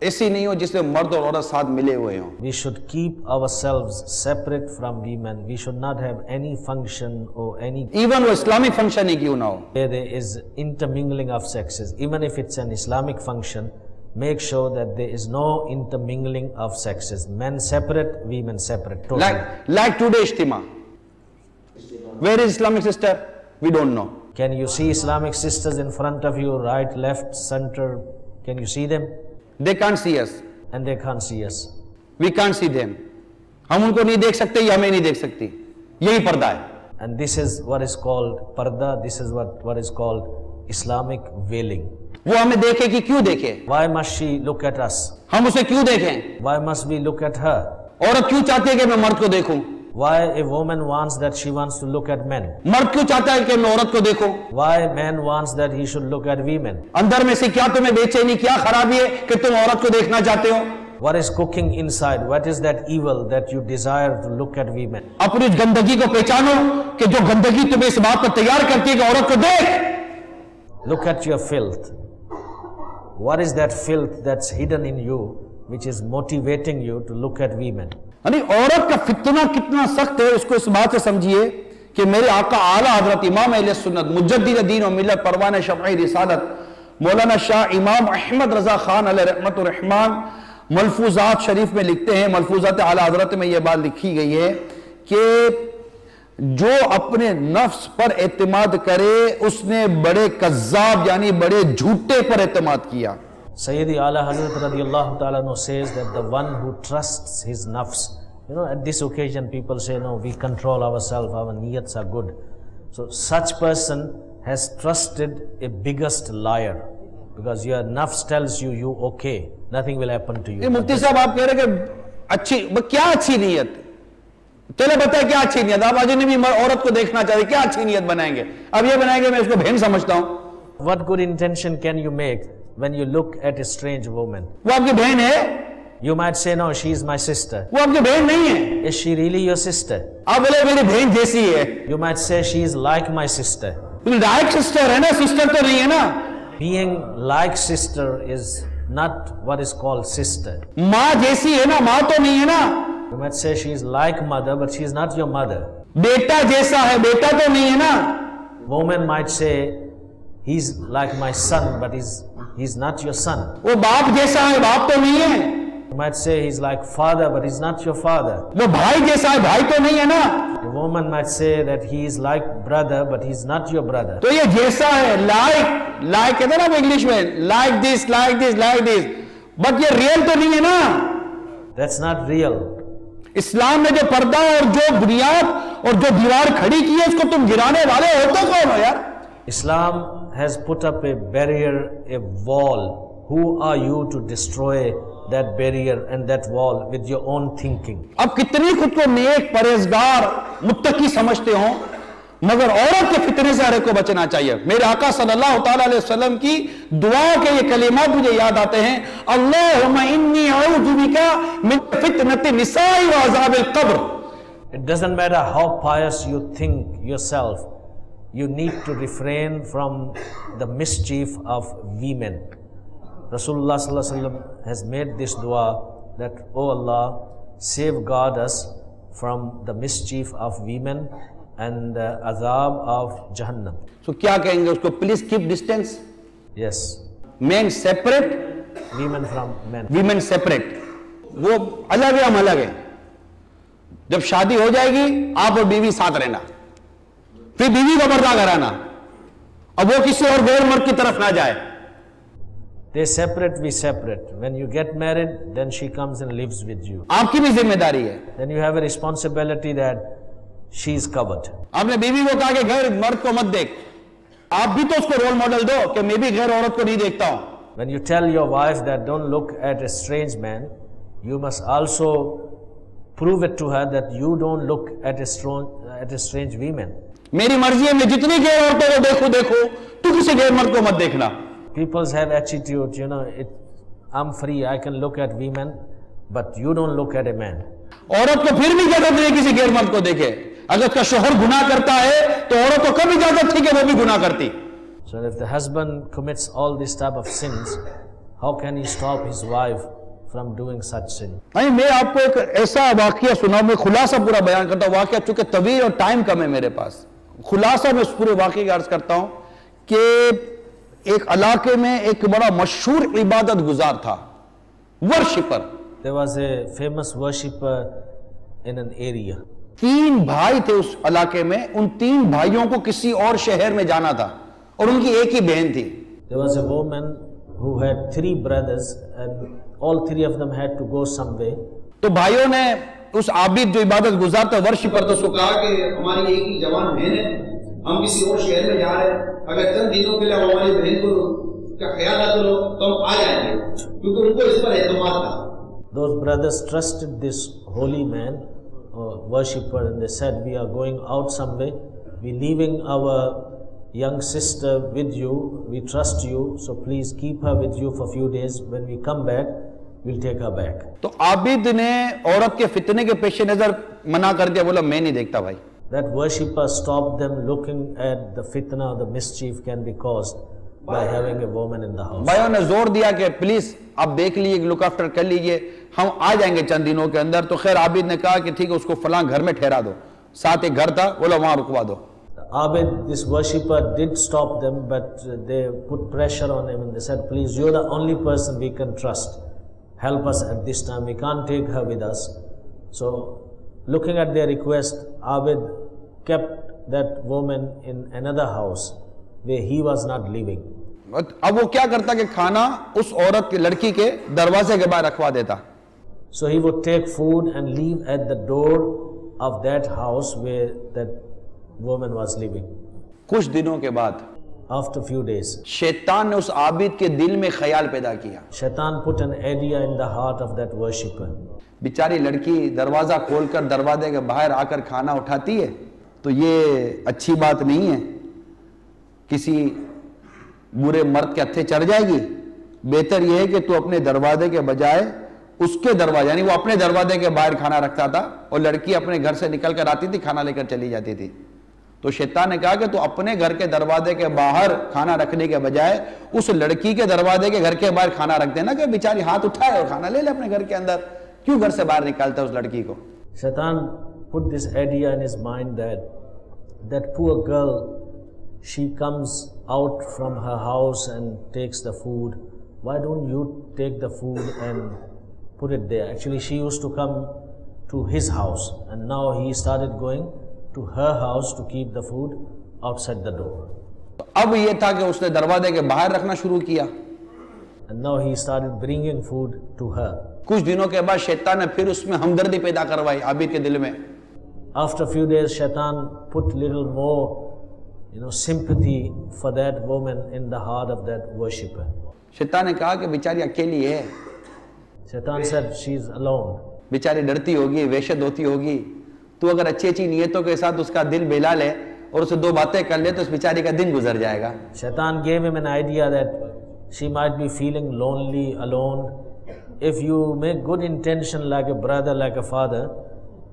ऐसी नहीं हो जिसमें मर्द और औरत साथ मिले हुए हों। We should keep ourselves separate from women. We should not have any function or any even वो इस्लामिक फंक्शन ही क्यों ना हो, where there is intermingling of sexes. Even if it's an Islamic function, make sure that there is no intermingling of sexes. Men separate, women separate. Totally. like today Ijtima. Where is Islamic sister? We don't know. Can you see Islamic sisters in front of you, right, left, center? Can you see them? They can't see us. And they can't see us. We can't see them. हम उनको नहीं देख सकते, ये हमें नहीं देख सकती। यही पर्दा है। And this is what is called parda. This is what is called Islamic veiling. वो हमें देखे कि क्यों देखे? Why must she look at us? हम उसे क्यों देखें? Why must we look at her? औरत क्यों चाहती है कि मैं मर्द को देखूं? Why a woman wants that she wants to look at men? मर्द क्यों चाहता है कि मैं औरत को देखूं? Why man wants that he should look at women? अंदर में से क्या तुम्हें बेचैनी, क्या खराबी है कि तुम औरत को देखना चाहते हो? What is cooking inside? What is that evil that you desire to look at women? अपनी उस गंदगी को पहचानो कि जो गंदगी तुम्हें इस बात पर तैयार करती है कि औरत को देख। Look at your filth. What is that filth that's hidden in you which is motivating you to look at women? यानी औरत का फितना कितना सख्त है, उसको इस बात से समझिए कि मेरे आका आला हजरत इमाम अहले सुन्नत मुजद्दिद दीन और मिल्लत परवाने शफ़ई रिसालत मौलाना शाह इमाम अहमद रजा खान अलैहि रहमतुर रहमान मलफूजात शरीफ में लिखते हैं, मलफूजात आला हजरत में यह बात लिखी गई है कि जो अपने नफ्स पर एतमाद करे उसने बड़े कज़्ज़ाब यानी बड़े झूठे पर एतमाद किया। Sayyidi Ala Hazrat radiyallahu ta'ala anhu says that the one who trusts his nafs, you know, at this occasion people say, no, we control ourselves, our niyats are good. So such person has trusted a biggest liar, because your nafs tells you, you okay, nothing will happen to you. मुफ्ती साहब आप कह रहे कि अच्छी, क्या अच्छी नीयत? चले बताए क्या अच्छी नियत? आप अजनबी औरत को देखना चाहते, क्या अच्छी नियत बनाएंगे? अब ये बनाएंगे मैं इसको बहन समझता हूं। What good intention can you make when you look at a strange woman? वो आपकी बहन है? You might say, no, she is my sister. वो आपकी बहन नहीं है? Is she really your sister? आप बोले मेरी बहन जैसी है। You might say she is like my sister. Like sister है ना, सिस्टर तो नहीं है ना। Being like sister is not what is called sister. माँ जैसी है ना, माँ तो नहीं है ना। You might say she is like mother, but she is not your mother. बेटा जैसा है, बेटा तो नहीं है ना। Woman might say he's like my son, but he's not your son. वो बाप जैसा है, बाप तो नहीं है। You might say he's like father, but he's not your father. वो भाई जैसा है, भाई तो नहीं है ना। A woman might say that he is like brother, but he's not your brother. तो ये जैसा है, लाइक कहते हैं ना इंग्लिश में, लाइक दिस, बट ये रियल तो नहीं है ना। That's not real. इस्लाम में जो पर्दा और जो बुनियाद और जो दीवार खड़ी की है, उसको तुम गिराने वाले होते कौन हो यार? Islam has put up a barrier, a wall. Who are you to destroy that barrier and that wall with your own thinking? अब कितनी खुद को नेक, परहेजगार, मुत्तकी समझते हो, मगर औरत के फितने से हर एक को बचना चाहिए। मेरे आका सल्लल्लाहु ताला अलैहि वसल्लम की दुआ के ये कलिमात मुझे याद आते हैं, अल्लाहुम्मा इन्नी अऊज़ु बिका मिन फितनति निसाई व अज़ाबिल कब्र। It doesn't matter how pious you think yourself, you need to refrain from the mischief of women. Rasulullah sallallahu alaihi wasallam has made this dua that, oh Allah, safeguard us from the mischief of women and the azab of Jahannam. So क्या कहेंगे उसको? Please keep distance. Yes. Main separate, Women from men. Women separate. वो अलग है, हम अलग है। जब शादी हो जाएगी, आप और बीवी साथ रहना, फिर बीवी को पर्दा कराना, अब वो किसी और गैर मर्द की तरफ ना जाए। They separate, we separate. When you get married, then she comes and lives with you. आपकी भी जिम्मेदारी है। Then you have a responsibility that she is covered. आपने बीवी को कहा कि गैर मर्द को मत देख, आप भी तो उसको रोल मॉडल दो कि मैं भी गैर औरत को नहीं देखता हूं। When you tell your wife that don't look at a strange man, you must also prove it to her that you don't look at a strange woman. मेरी मर्जी है, मैं जितनी गैर औरतों को देखूं, तू किसी गैर मर्द को मत देखना। People have attitude, you know, I'm free, I can look at women, but you don't look at a man. औरत को फिर भी इजाजत नहीं किसी गैर मर्द को देखे। अगर उसका शोहर गुनाह करता है तो औरत को कब इजाजत थी कि वो भी गुनाह करती? So if the husband commits all this type of sins, how can he stop his wife from doing such sin? नहीं, मैं आपको एक ऐसा वाकया सुना, मैं खुलासा पूरा बयान करता हूँ। वाकया चूंकि तवील और टाइम कम है मेरे पास, खुलासा मैं उस पूरे वाकये का अर्ज करता हूँ कि एक इलाके में एक बड़ा मशहूर इबादत गुजार था, worshipper. There was a famous worshipper in an area. 3 भाई थे उस इलाके में, उन 3 भाइयों को किसी और शहर में जाना था और उनकी एक ही बहन थी। There was a woman who had 3 brothers and all 3 of them had to go somewhere. तो भाइयों ने उस आबिद जो इबादत गुजार था, वर्शिपर, तो उसको कहा कि हमारी एक ही जवान बहन है, हम किसी और शहर में जा रहे हैं, अगर चंद दिनों के लिए हमारी बहन को का ख्याल ना करो तो हम आ जाएंगे, क्योंकि उनको इस पर एतमाद था। Those brothers trusted this holy man, worshipper, and they said, we are going out somewhere, we leaving our young sister with you, we trust you, so please keep her with you for few days, when we come back, we'll take her back. तो आबिद ने औरत के फितने के पेश नजर मना कर दिया, बोला मैं नहीं देखता भाई. That worshipper stopped them looking at the fitna, the mischief can be caused by having a woman in the house. भाइयों ने जोर दिया कि प्लीज आप देख लीजिए, लुक आफ्टर कर लीजिए, हम आ जाएंगे चंद दिनों के अंदर. तो खैर आबिद ने कहा कि ठीक है, उसको फलां घर में ठहरा दो. साथ एक घर था, बोला वहां रुकवा दो. Abid, this worshipper, did stop them, but they put pressure on him and they said, please, you're the only person we can trust. Help us at this time. We can't take her with us. So, looking at their request, Abid kept that woman in another house where he was not living. अब वो क्या करता कि खाना उस औरत की लड़की के दरवाजे के बाहर रखवा देता. So he would take food and leave at the door of that house where that woman was living. कुछ दिनों के बाद After few days, शैतान ने उस आबिद के दिल में ख्याल पैदा किया. Shaitan put an idea in the heart of that worshipper. बेचारी लड़की दरवाजा खोलकर दरवाजे के बाहर आकर खाना उठाती है, तो ये अच्छी बात नहीं है, किसी बुरे मर्द के हत्थे चढ़ जाएगी. बेहतर यह है कि तू अपने दरवाजे के बजाय उसके दरवाजे, यानी वो अपने दरवाजे के बाहर खाना रखता था और लड़की अपने घर से निकल कर आती थी, खाना लेकर चली जाती थी. तो शैतान ने कहा कि तू अपने घर के दरवाजे के बाहर खाना रखने के बजाय उस लड़की के दरवाजे के घर के बाहर खाना रख देना, कि बेचारी हाथ उठाए और खाना ले ले अपने घर के अंदर. क्यों घर से बाहर निकालता है उस लड़की को? Shaitan put this idea in his mind that that poor girl, she comes out from her house and takes the food. Why don't you take the food and put it there? Actually, she used to come to his house, and now he started going to her house to keep the food outside the door. अब ये था कि उसने दरवाजे के बाहर रखना शुरू किया. And now he started bringing food to her. कुछ दिनों के बाद शैतान ने फिर उसमें हमदर्दी पैदा करवाई आबिद के दिल में. After a few days, Shaitan put little more, sympathy for that woman in the heart of that worshipper. शैतान ने कहा कि बेचारी अकेली है, Shaitan said, she's alone. बेचारी डरती होगी, वहशत होती होगी. तू अगर अच्छी अच्छी नियतों के साथ उसका दिल बहला ले और उसे दो बातें कर ले तो उस बेचारी का दिन गुजर जाएगा. Shaitan gave him an idea that she might be feeling lonely, alone. If you make good intention like a brother, like a father,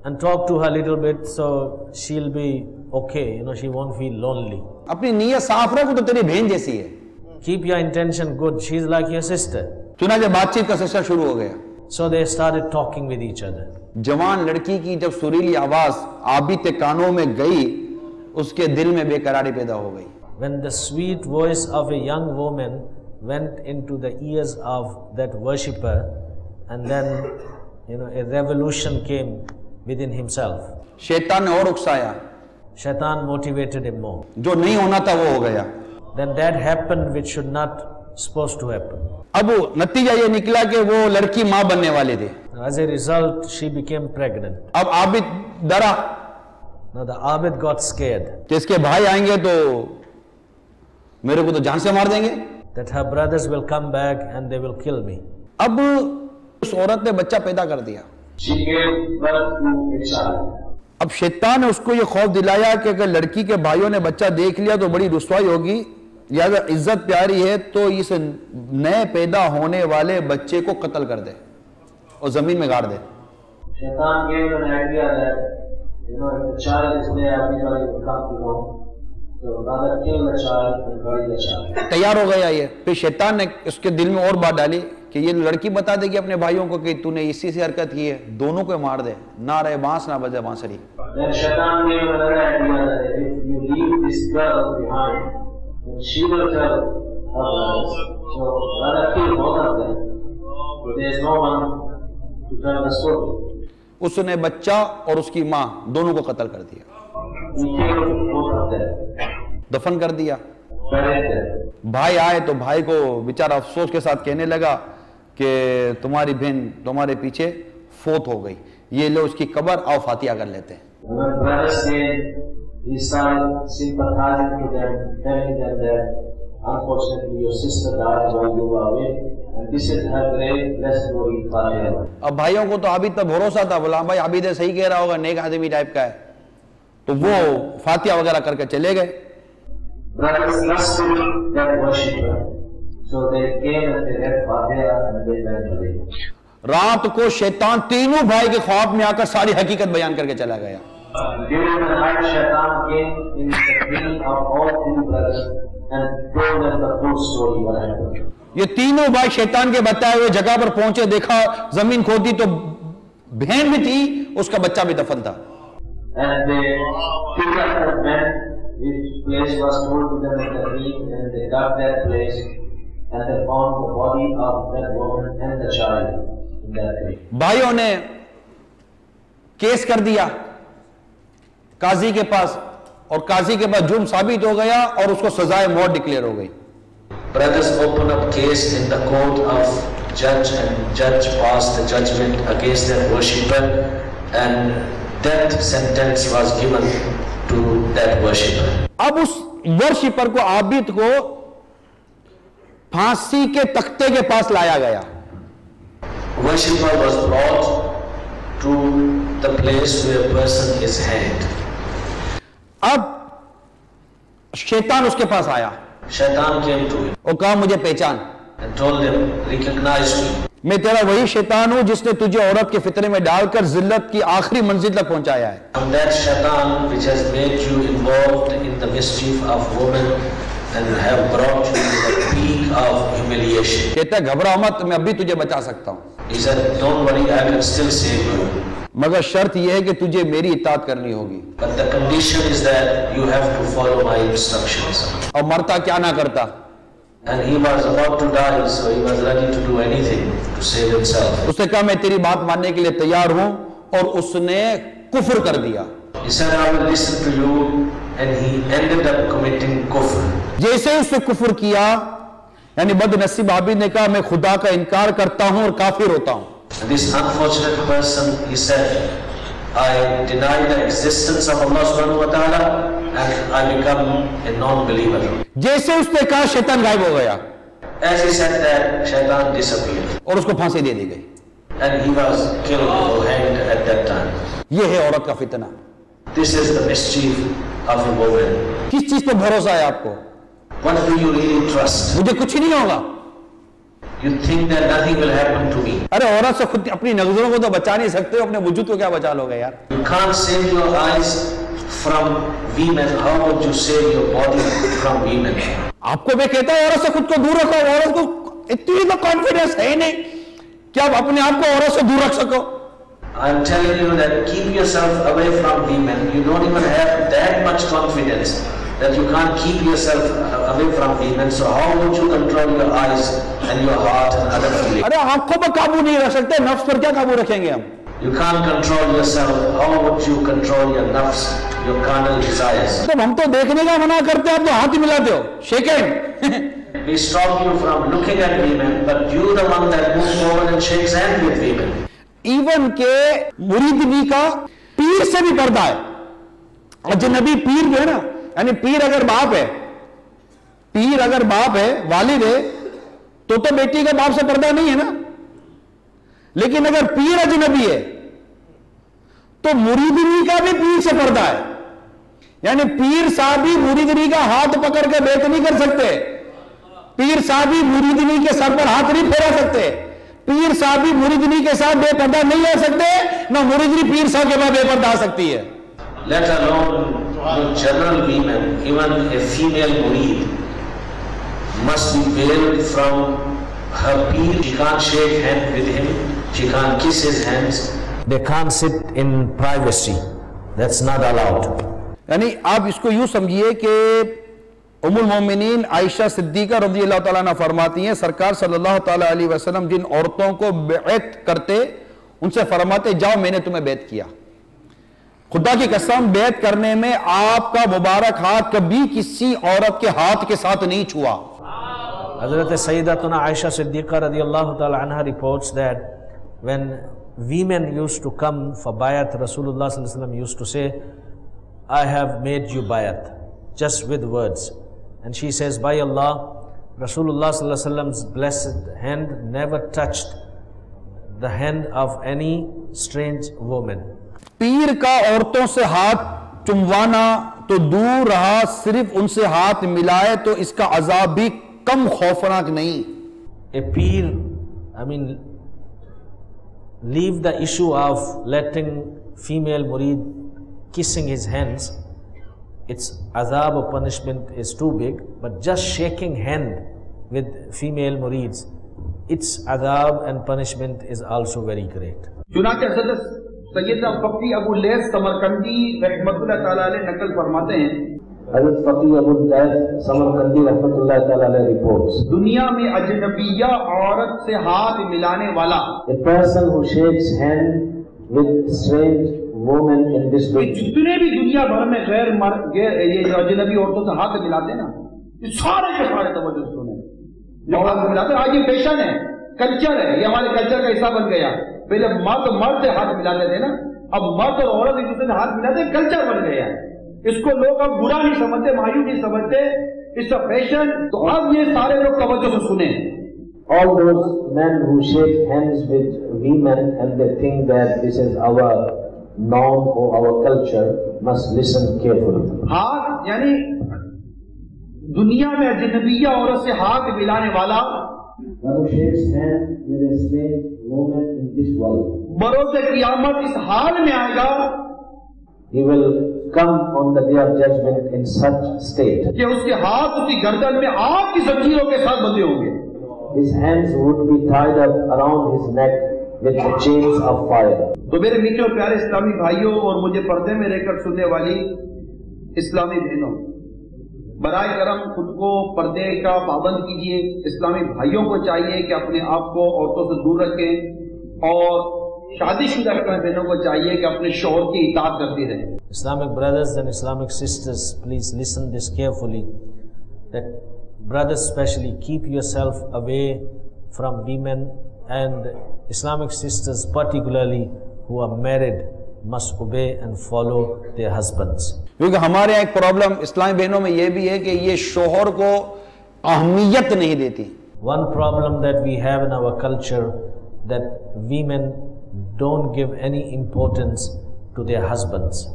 and talk to her a little bit, so she'll be okay. She won't feel lonely. अपनी नियत साफ रख, तो तेरी बहन जैसी है. Keep your intention good. She's like your sister. चुनाचे बातचीत का सिलसिला शुरू हो गया. So they started talking with each other. जवान लड़की की जब सुरीली आवाज आबिद के कानों में गई, उसके दिल में बेकरारी पैदा हो गई. When the sweet voice of a young woman went into the ears of that worshipper, and then a revolution came within himself. शैतान ने और उकसाया. Shaitan motivated him more. जो नहीं होना था वो हो गया. Then that happened which should not supposed to happen. अब नतीजा ये निकला कि वो लड़की मां बनने वाली थी. As a result, she became pregnant. अब आबिद डरा Now the Abid got scared कि इसके भाई आएंगे तो मेरे को तो जान से मार देंगे. that her brothers will come back and they will kill me. अब उस औरत ने बच्चा पैदा कर दिया. She gave birth to a child. अब शैतान ने उसको ये खौफ दिलाया कि अगर लड़की के भाइयों ने बच्चा देख लिया तो बड़ी रुसवाई होगी, या अगर इज्जत प्यारी है तो इस नए पैदा होने वाले बच्चे को कत्ल कर दे और जमीन में गाड़ दे. Shaitan gave an idea that if the child is there, everybody will come to know. So rather kill the child and bury the child. तैयार हो गया ये. फिर शैतान ने उसके दिल में और बात डाली कि ये लड़की बता देगी अपने भाइयों को कि तूने इसी से हरकत की है, दोनों को मार दे, ना रहे बांस ना बजे बांसुरी. Then Shaitan gave another idea that if you leave this girl behind, then she will tell her brothers. So rather kill both of them. So there is no one to tell the story. उसने बच्चा और उसकी माँ दोनों को कत्ल कर दिया. He killed both of them. दफन कर दिया. Buried them. भाई आए तो भाई को बेचारा अफसोस के साथ कहने लगा कि तुम्हारी बहन तुम्हारे पीछे फोत हो गई, ये लो उसकी कब्र, आओ फातिहा कर लेते हैं. When brothers came, he started sympathizing to them, telling them that Unfortunately, your sister died while you were away, and this is her grave. Let's go eat Fatiha. अब भाइयों को तो आबिद पर भरोसा था, बोला भाई आबिद सही कह रहा होगा, नेक आदमी टाइप का है, तो वो फातिहा वगैरह करके चले गए। Brothers trusted that worshipper, so they came and they read Fatiha and they went away. रात को शैतान तीनों भाई के ख्वाब में आकर सारी हकीकत बयान करके चला गया। During the night, Shaitan came in the dream of all three brothers and told them the full story what happened. ये तीनों भाई शैतान के बताए हुए जगह पर पहुंचे, देखा जमीन खोदी तो बहन भी थी, उसका बच्चा भी दफन था। And they picked up that man, which place was told to them in the dream, and they got that place, and they found the body of that woman and the child in that place. भाइयों ने case कर दिया काजी के पास, और काजी के पास जुर्म साबित हो गया और उसको सजाए मौत डिक्लेयर हो गई। Brothers opened up case in the court of judge, and judge passed the judgment against that worshipper, and death sentence was given to that worshipper. अब उस वर्शिपर को, आबिद को फांसी के तख्ते के पास लाया गया। Worshipper was brought to the place where a person is hanged. अब शैतान उसके पास आया, Shaitan came to him और कहा मुझे पहचान, and told him, recognize me. मैं तेरा वही शैतान हूं जिसने तुझे औरत के फितरे में डालकर जिल्लत की आखिरी मंजिल तक पहुंचाया है। I'm that Shaitan which has made you involved in the mischief of women and have brought you to the peak of humiliation. कहता है घबराओ मत, मैं अभी तुझे बचा सकता हूं, He said, don't worry, I can still save you. मगर शर्त यह है कि तुझे मेरी इताअत करनी होगी। But the condition is that you have to follow my instructions. और मरता क्या ना करता, And he was about to die, so he was ready to do anything to save himself. उसने कहा मैं तेरी बात मानने के लिए तैयार हूं, और उसने कुफ्र कर दिया। He said, I will listen to you, and he ended up committing kufr. जैसे ही उसने कुफ्र किया, यानी बदनसीब आबिद ने कहा मैं खुदा का इनकार करता हूं और काफिर होता हूं। And this unfortunate person, he said, I deny the existence of Allah subhanahu wa ta'ala, and I become a non-believer. जैसे उसने कहा शैतान गायब हो गया, As he said that, Shaitan disappeared. और उसको फांसी दे दी गई। And he was killed or hanged at that time. यह है औरत का फितना। This is the mischief of a woman. किस चीज पर भरोसा है आपको? What do you really trust? मुझे कुछ नहीं होगा। You think that nothing will happen to me. अरे औरत से खुद अपनी नजरों को तो बचा नहीं सकते हो, अपने वजूद को क्या बचा लोगे यार? You can't save your eyes from women. How would you save your body from women? आपको मैं कहता हूं औरत से खुद को दूर रखो। औरत को इतनी तो कॉन्फिडेंस है ही नहीं कि आप अपने आप को औरत से दूर रख सको। I'm telling you that keep yourself away from women. You don't even have that much confidence that you can't keep yourself away from women. So how would you control your eyes and your heart and other feelings? अरे आंखों पर काबू नहीं रख सकते, नफ्स पर क्या काबू रखेंगे हम? You can't control yourself. How would you control your nafs, your carnal desires? तो हम तो देखने का मना करते हैं, आप तो हाथ ही मिलाते हो, shake hand. We stop you from looking at women, but you the one that moves forward and shakes hands with women. Even के मुरीदनी का पीर से भी पर्दा है। अजनबी पीर जो है ना, यानी पीर अगर बाप है, पीर अगर बाप है, वालिद है, तो बेटी का बाप से पर्दा नहीं है ना। लेकिन अगर पीर अजनबी है तो मुरीदनी का भी पीर से पर्दा है। यानी पीर साहब भी मुरीदनी का हाथ पकड़ के बैत नहीं कर सकते, पीर साहब भी मुरीदनी के सर पर हाथ नहीं फेरा सकते, पीर साहब भी मुरीदनी के साथ बेपर्दा नहीं आ सकते, ना मुरीदनी पीर साहब के बाद बेपर्दा आ सकती है। Let alone the general women, even a female murid must be veiled from her peer. She can't shake hands with him, she can't kiss his hands. They can't sit in privacy. That's not allowed. यानी आप इसको यूं समझिए कि उम्मुल मोमिनीन Ayesha Siddiqa रज़ियल्लाहु ताला अन्हा फरमाती हैं, सरकार सल्लल्लाहु ताला अलैहि वसल्लम जिन औरतों को बैत करते उनसे फरमाते जाओ मैंने तुम्हें बैत किया। खुदा की कसम बैत करने में आपका मुबारक हाथ कभी किसी औरत के हाथ के साथ नहीं छुआ। Hazrat Sayyidatuna Aisha Siddiqa radiyallahu ta'ala anha reports that when women used to come for bayat, Rasulullah sallallahu alaihi wasallam used to say, I have made you bayat, just with words. And she says, by Allah, Rasulullah sallallahu alaihi wasallam's blessed hand never touched the hand of any strange woman. पीर का औरतों से हाथ चुमवाना तो दूर रहा, सिर्फ उनसे हाथ मिलाए तो इसका अजाब भी कम खौफनाक नहीं. A peer, I mean, leave the issue of letting female murid kissing his hands. Its azab or punishment is too big, but just shaking hand with female murids, its azab and punishment is also very great. चुनाचे हज़रत सैयदना फ़क़ी Abu lace Samarqandi रहमतुल्लाह ताला अलैह नकल फरमाते हैं, Hazrat Faqih Abu Lais Samarkandi Rahmatullah Ta'ala reports, दुनिया में अजनबिया औरत से हाथ मिलाने वाला, a person who shakes hand with strange woman in this ये world, जितने भी दुनिया भर में ये जो अजनबी औरतों से हाथ मिलाते ना, ये सारे के सारे तवज्जो सुने, जो हाथ मिलाते, आज ये फैशन है, कल्चर है, ये हमारे कल्चर का हिस्सा बन गया. पहले मर्द से हाथ मिलाते थे ना, अब मर्द और औरत एक दूसरे से हाथ मिलाते, कल्चर बन गया है. इसको लोग अब बुरा नहीं समझते, मायूस नहीं समझते, इट्स अ फैशन. तो अब ये सारे लोग तवज्जो से सुने. all those men who shake hands with women and they think that this is our norm or our culture must listen carefully. हाथ यानी दुनिया में अजनबिया औरत से हाथ मिलाने वाला, One who shakes hands with a strange woman in this world, बरोज़ क़यामत इस हाल में आएगा he will come on the day of judgment in such state. कि उसके हाथ उसकी गर्दन में आग की जंजीरों के साथ बंधे होंगे. His hands would be tied up around his neck with the chains of fire. तो मेरे मीठे और प्यारे इस्लामी भाइयों और मुझे पर्दे में रहकर सुनने वाली इस्लामी बहनों, बराए करम खुद को पर्दे का पाबंद कीजिए. इस्लामी भाइयों को चाहिए कि अपने आप को औरतों से दूर रखें और शादीशुदा बहनों को चाहिए कि अपने शौहर की इताअत करती रहें. Islamic brothers and Islamic sisters, please listen this carefully. That brothers especially, keep yourself away from women, and Islamic sisters particularly who are married must obey and follow their husbands. क्योंकि हमारे यहाँ एक प्रॉब्लम इस्लामी बहनों में यह भी है कि ये शोहर को अहमियत नहीं देती. One problem that we have in our culture, that women don't give any importance to their husbands.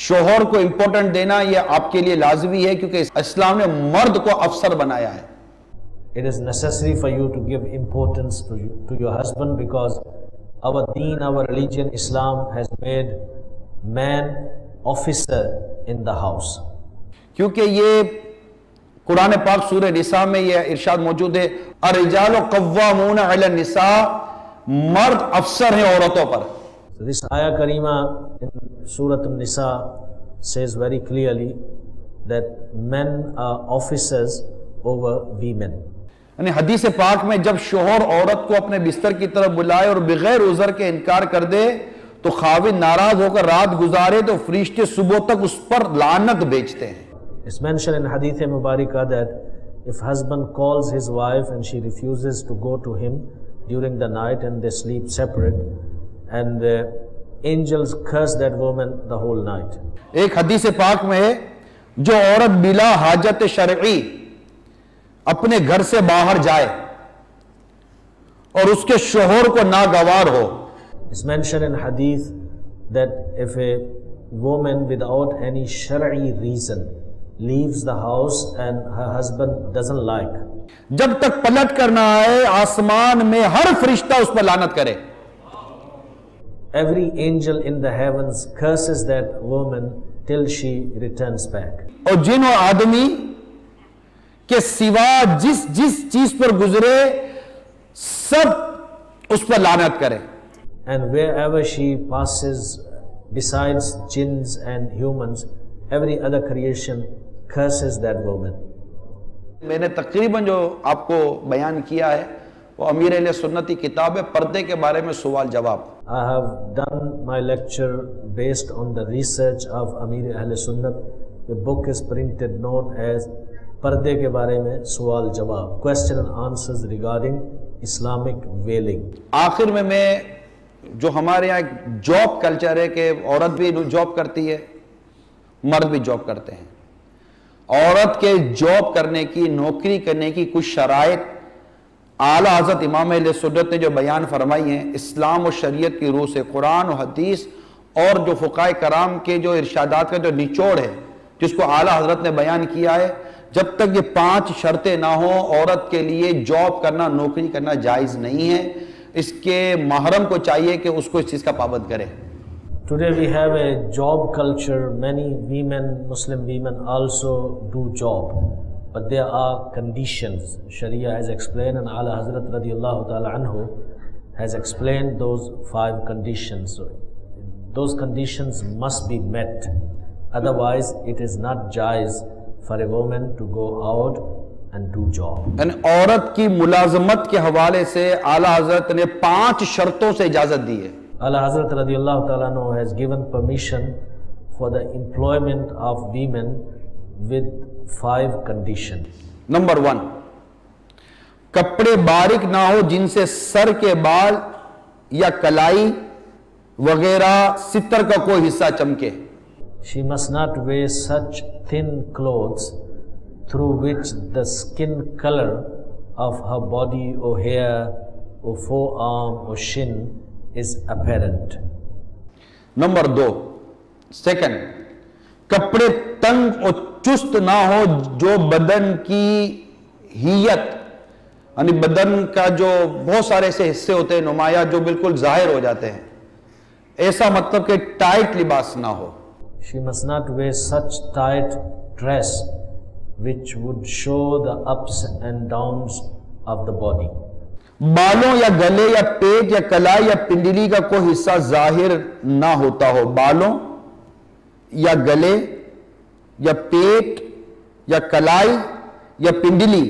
शोहर को इंपॉर्टेंट देना यह आपके लिए लाजमी है क्योंकि इस्लाम ने मर्द को अफसर बनाया है. It is necessary for you to give importance to your husband, because our deen, our religion, Islam has made man officer in the house. क्योंकि ये कुरान पाक सूरह निसा में यह इरशाद मौजूद है, अर्रिजालु कव्वामून अला निसा, मर्द अफसर हैं औरतों पर. So this ayah karima in Surah An-Nisa says very clearly that men are officers over women. यानी हदीस पाक में जब शोहर औरत को अपने बिस्तर की तरफ बुलाए और बगैर उज़र के इनकार कर दे तो खाविद नाराज होकर रात गुजारे तो फरिश्ते सुबह तक उस पर लानत भेजते हैं. It's mentioned in Hadith Mubarakah that if husband calls his wife and she refuses to go to him during the night and they sleep separate, and the angels curse that woman the whole night. एक हदीस पाक में है, जो औरत बिला हाजत शरई अपने घर से बाहर जाए और उसके शोहर को नागवार हो. It's mentioned in Hadith that if a woman without any shar'i reason leaves the house and her husband doesn't like, जब तक पलट कर ना आए आसमान में हर फरिश्ता उस पर लानत करे. every angel in the heavens curses that woman till she returns back. और जिन और आदमी के सिवा जिस जिस चीज पर गुजरे सब उस पर लानत करे. And wherever she passes, besides jinns and humans, every other creation curses that woman. मैंने तकरीबन जो आपको बयान किया है वो अमीर अहले सुन्नत की किताब है, पर्दे के बारे में सवाल जवाब. I have done my lecture based on the research of Amir Ahl Sunnat. The book is printed known as पर्दे के बारे में सवाल जवाब, question and answers regarding Islamic veiling. आखिर में मैं जो हमारे यहाँ एक जॉब कल्चर है कि औरत भी जॉब करती है, मर्द भी जॉब करते हैं, औरत के जॉब करने की, नौकरी करने की कुछ शराइत आला हजरत इमाम अहले सुन्नत ने जो बयान फरमाई हैं, इस्लाम और शरीयत की रूह से, कुरान और हदीस और जो फुकाए कराम के जो इरशादात का जो निचोड़ है जिसको आला हजरत ने बयान किया है, जब तक ये 5 शर्तें ना हो औरत के लिए जॉब करना, नौकरी करना जायज नहीं है। इसके महरम को चाहिए कि उसको इस चीज का पाबंद करे। Today we have a job culture. Many women, Muslim women also do job, but there are conditions. Sharia has explained, and Ala Hazrat radiyallahu ta'ala anhu has explained those 5 conditions. So those conditions must be met. Otherwise, it is not jaiz for a woman to go out and do job. यानी औरत की मुलाजमत के हवाले से आला हजरत ने 5 शर्तों से इजाजत दी है। Allah Hazrat radiyallahu ta'ala anhu has given permission for the employment of women with 5 conditions. Number 1, कपड़े बारीक ना हो जिनसे सर के बाल या कलाई वगैरह सितर का कोई हिस्सा चमके। She must not wear such thin clothes through which the skin color of her body or hair or forearm or shin is apparent. Number 2, second, कपड़े तंग और चुस्त ना हो जो बदन की हियत यानी बदन का जो बहुत सारे ऐसे हिस्से होते हैं नुमाया जो बिल्कुल जाहिर हो जाते हैं, ऐसा मतलब कि टाइट लिबास ना हो। She must not wear such tight dress which would show the ups and downs of the body. बालों या गले या पेट या कलाई या पिंडली का कोई हिस्सा जाहिर ना होता हो। बालों या गले या पेट या कलाई या पिंडली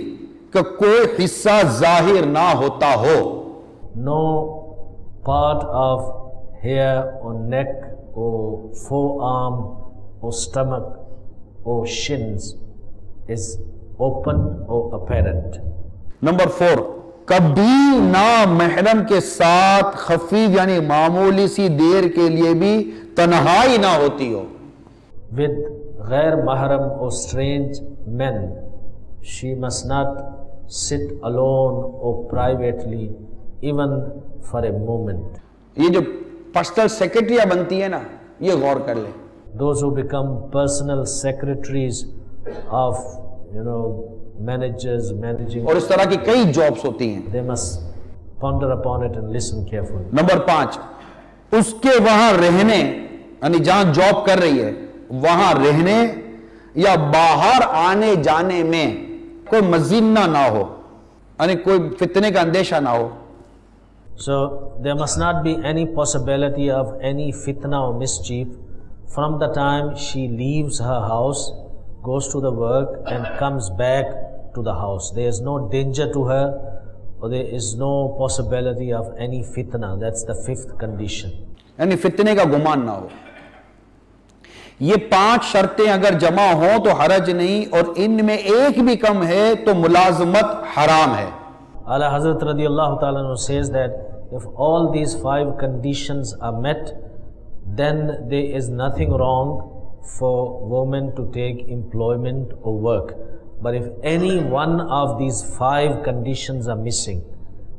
का कोई हिस्सा जाहिर ना होता हो। No part of hair or neck or forearm or stomach or shins is open or apparent. Number 4, कभी ना महरम के साथ खफीफ यानी मामूली सी देर के लिए भी तन्हाई ना होती हो। With ghair mahram or strange men, she must not sit alone or privately even for a moment. ये जो पर्सनल सेक्रेटरियां बनती है ना, ये गौर कर ले। Those who become personal secretaries of, managers, managing, और इस तरह की कई जॉब्स होती हैं। they must ponder upon it and listen carefully. Number 5, उसके वहां रहने यानी जहां जॉब कर रही है वहां रहने या बाहर आने जाने में कोई मजीना ना हो, यानी कोई फितने का अंदेशा ना हो। So there must not be any possibility of any fitna or mischief from the time she leaves her house, goes to the work and comes back to the house. There is no danger to her or there is no possibility of any fitna. That's the 5th condition. यानी फितने का गुमान ना हो। ये 5 शर्तें अगर जमा हो तो हरज नहीं, और इनमें एक भी कम है तो मुलाजमत हराम है। Ala Hazrat radiyallahu ta'ala anhu says that if all these 5 conditions are met, then there is nothing wrong for women to take employment or work. But if any one of these 5 conditions are missing,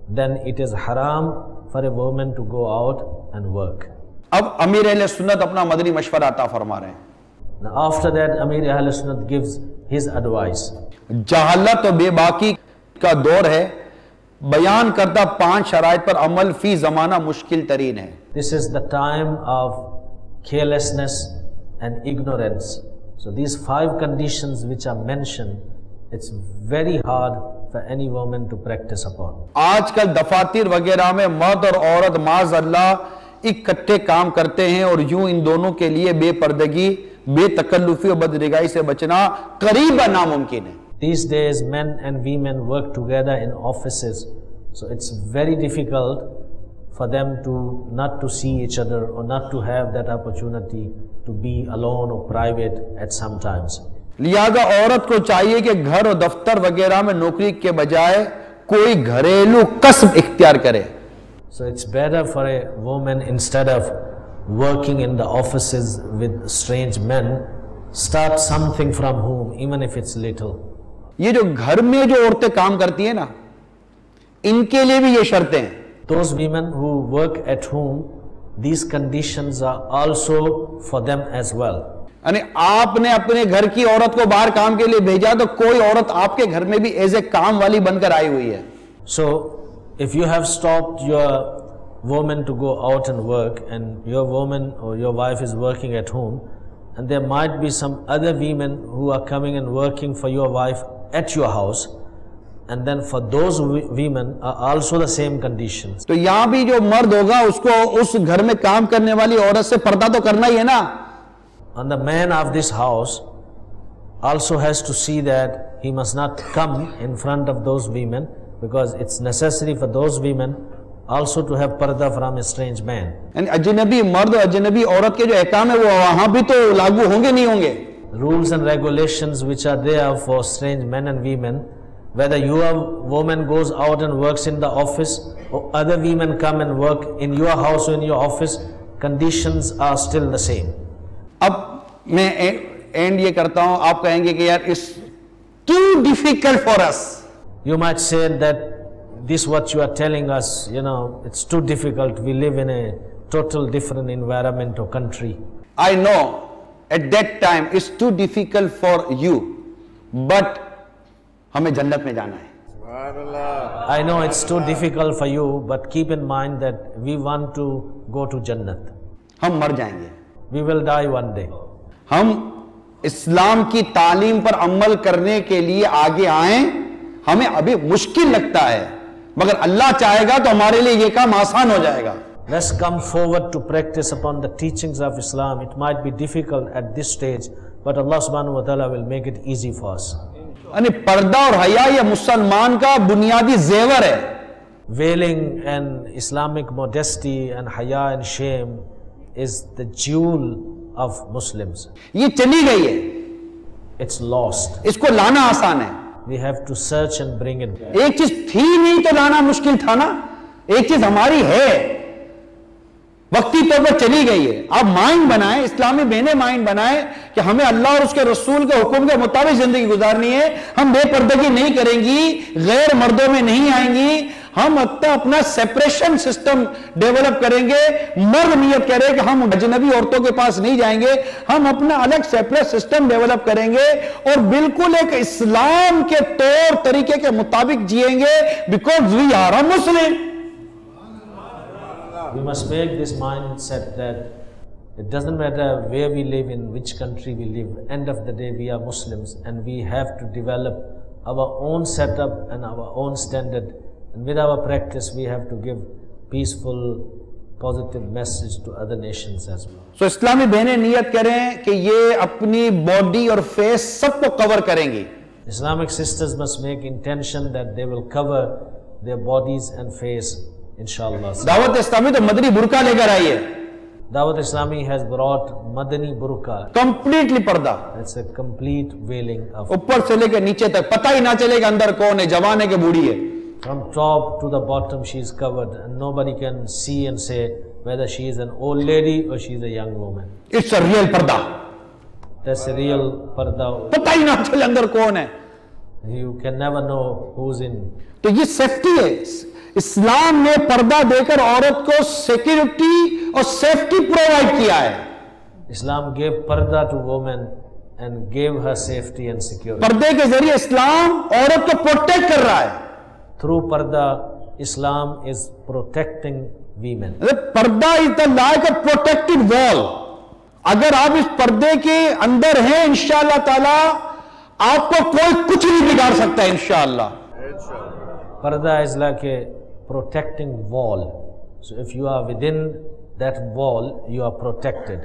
then it is haram for a woman to go out and work. अब अमीर अहले सुन्नत अपना मदनी मशवरा अता फरमा रहे हैं। Now after that, Amir Ahl Sunnat gives his advice. जहालत और बेबाकी का दौर है, बयान करता 5 शराइत पर अमल फी जमाना मुश्किल तरीन है। This is the time of carelessness and ignorance. So these 5 conditions which are mentioned, it's very hard for any woman to practice upon. आजकल दफातर वगैरह में मर्द और औरत माज़अल्लाह इकट्ठे काम करते हैं, और यूं इन दोनों के लिए बेपर्दगी, बेतकल्लुफी और बदरिगाई से बचना करीबन नामुमकिन है। These days, men and women work together in offices, so it's very difficult for them to not to see each other or not to have that opportunity to be alone or private at some times. लिहाजा औरत को चाहिए कि घर और दफ्तर वगैरह में नौकरी के बजाय कोई घरेलू कसब इख्तियार करे। So it's better for a woman, instead of working in the offices with strange men, Start something from home, even if it's little. ये जो घर में जो औरतें काम करती है ना, इनके लिए भी ये शर्तें हैं. Those women who work at home, these conditions are also for them as well. यानी आपने अपने घर की औरत को बाहर काम के लिए भेजा तो कोई औरत आपके घर में भी एज ए काम वाली बनकर आई हुई है. So, if you have stopped your woman to go out and work, and your woman or your wife is working at home, and there might be some other women who are coming and working for your wife at your house, and then for those women are also the same conditions. तो यहां भी जो मर्द होगा उसको उस घर में काम करने वाली औरत से पर्दा तो करना ही है ना. And the man of this house also has to see that he must not come in front of those women, because it's necessary for those women also to have parda from a strange man. यानी अजनबी मर्द और अजनबी औरत के जो अहकाम है वो वहां भी तो लागू होंगे नहीं होंगे. Rules and regulations which are there for strange men and women, whether your woman goes out and works in the office or other women come and work in your house or in your office, conditions are still the same. अब मैं and ये करता हूं, आप कहेंगे कि यार it's too difficult for us. You might say that this what you are telling us, it's too difficult. We live in a total different environment or country. I know at that time it's too difficult for you, but हमें जन्नत में जाना है. I know it's too difficult for you, but keep in mind that we want to go to Jannat. हम मर जाएंगे. We will die one day. हम इस्लाम की तालीम पर अमल करने के लिए आगे आए. हमें अभी मुश्किल लगता है, मगर अल्लाह चाहेगा तो हमारे लिए ये काम आसान हो जाएगा. Let's come forward to practice upon the teachings of Islam. It might be difficult at this stage, but Allah subhanahu wa ta'ala will make it easy for us. यानी पर्दा और हया ये मुसलमान का बुनियादी जेवर है. Veiling and Islamic modesty and haya and shame is the jewel of Muslims. ये चली गई है. It's lost. इसको लाना आसान है. We have to search and bring it back. एक चीज थी नहीं तो लाना मुश्किल था ना. एक चीज हमारी है, वक्ती तौर पर चली गई है. आप माइंड बनाए, इस्लामी बहने माइंड बनाए कि हमें अल्लाह और उसके रसूल के हुक्म के मुताबिक जिंदगी गुजारनी है. हम बेपर्दगी नहीं करेंगी, गैर मर्दों में नहीं आएंगी. हम अपना सेपरेशन सिस्टम डेवलप करेंगे. मर्द नियत करे कि हम अजनबी औरतों के पास नहीं जाएंगे. हम अपना अलग सेपरेट सिस्टम डेवलप करेंगे और बिल्कुल एक इस्लाम के तौर तरीके के मुताबिक जिएंगे, because we are a Muslim. We must make this mindset that it doesn't matter where we live, in which country we live. End of the day, we are Muslims, and we have to develop our own setup and our own standard. And with our practice, we have to give peaceful, positive message to other nations as well. So इस्लामी बहनें नियत करें कि ये अपनी body और face सबको cover करेंगी. Islamic sisters must make intention that they will cover their bodies and face, inshallah. Dawat Islami तो मदनी बुरका लेकर आई है. Dawat Islami has brought Madani Burqa. Completely पर्दा, It's a complete veiling of, ऊपर से लेकर नीचे तक, पता ही ना चलेगा अंदर कौन है, जवान है कि बूढ़ी है. from top to the bottom she is covered, and nobody can see and say whether she is an old lady or she is a young woman. It's a real पर्दा. That's a real parda. पता ही ना चले अंदर कौन है. You can never know who's in. तो ये safety है. इस्लाम ने पर्दा देकर औरत को सिक्योरिटी और सेफ्टी प्रोवाइड किया है. Islam gave parda to women and gave her safety and security. पर्दे के जरिए इस्लाम औरत को प्रोटेक्ट कर रहा है. Through parda, Islam is protecting women. पर्दा is the like a protected wall. अगर आप इस पर्दे के अंदर हैं, इंशाअल्लाह ताला आपको कोई कुछ नहीं बिगाड़ सकता है. इंशाअल्लाह. Parda is like a protecting wall. So if you are within that wall, you are protected.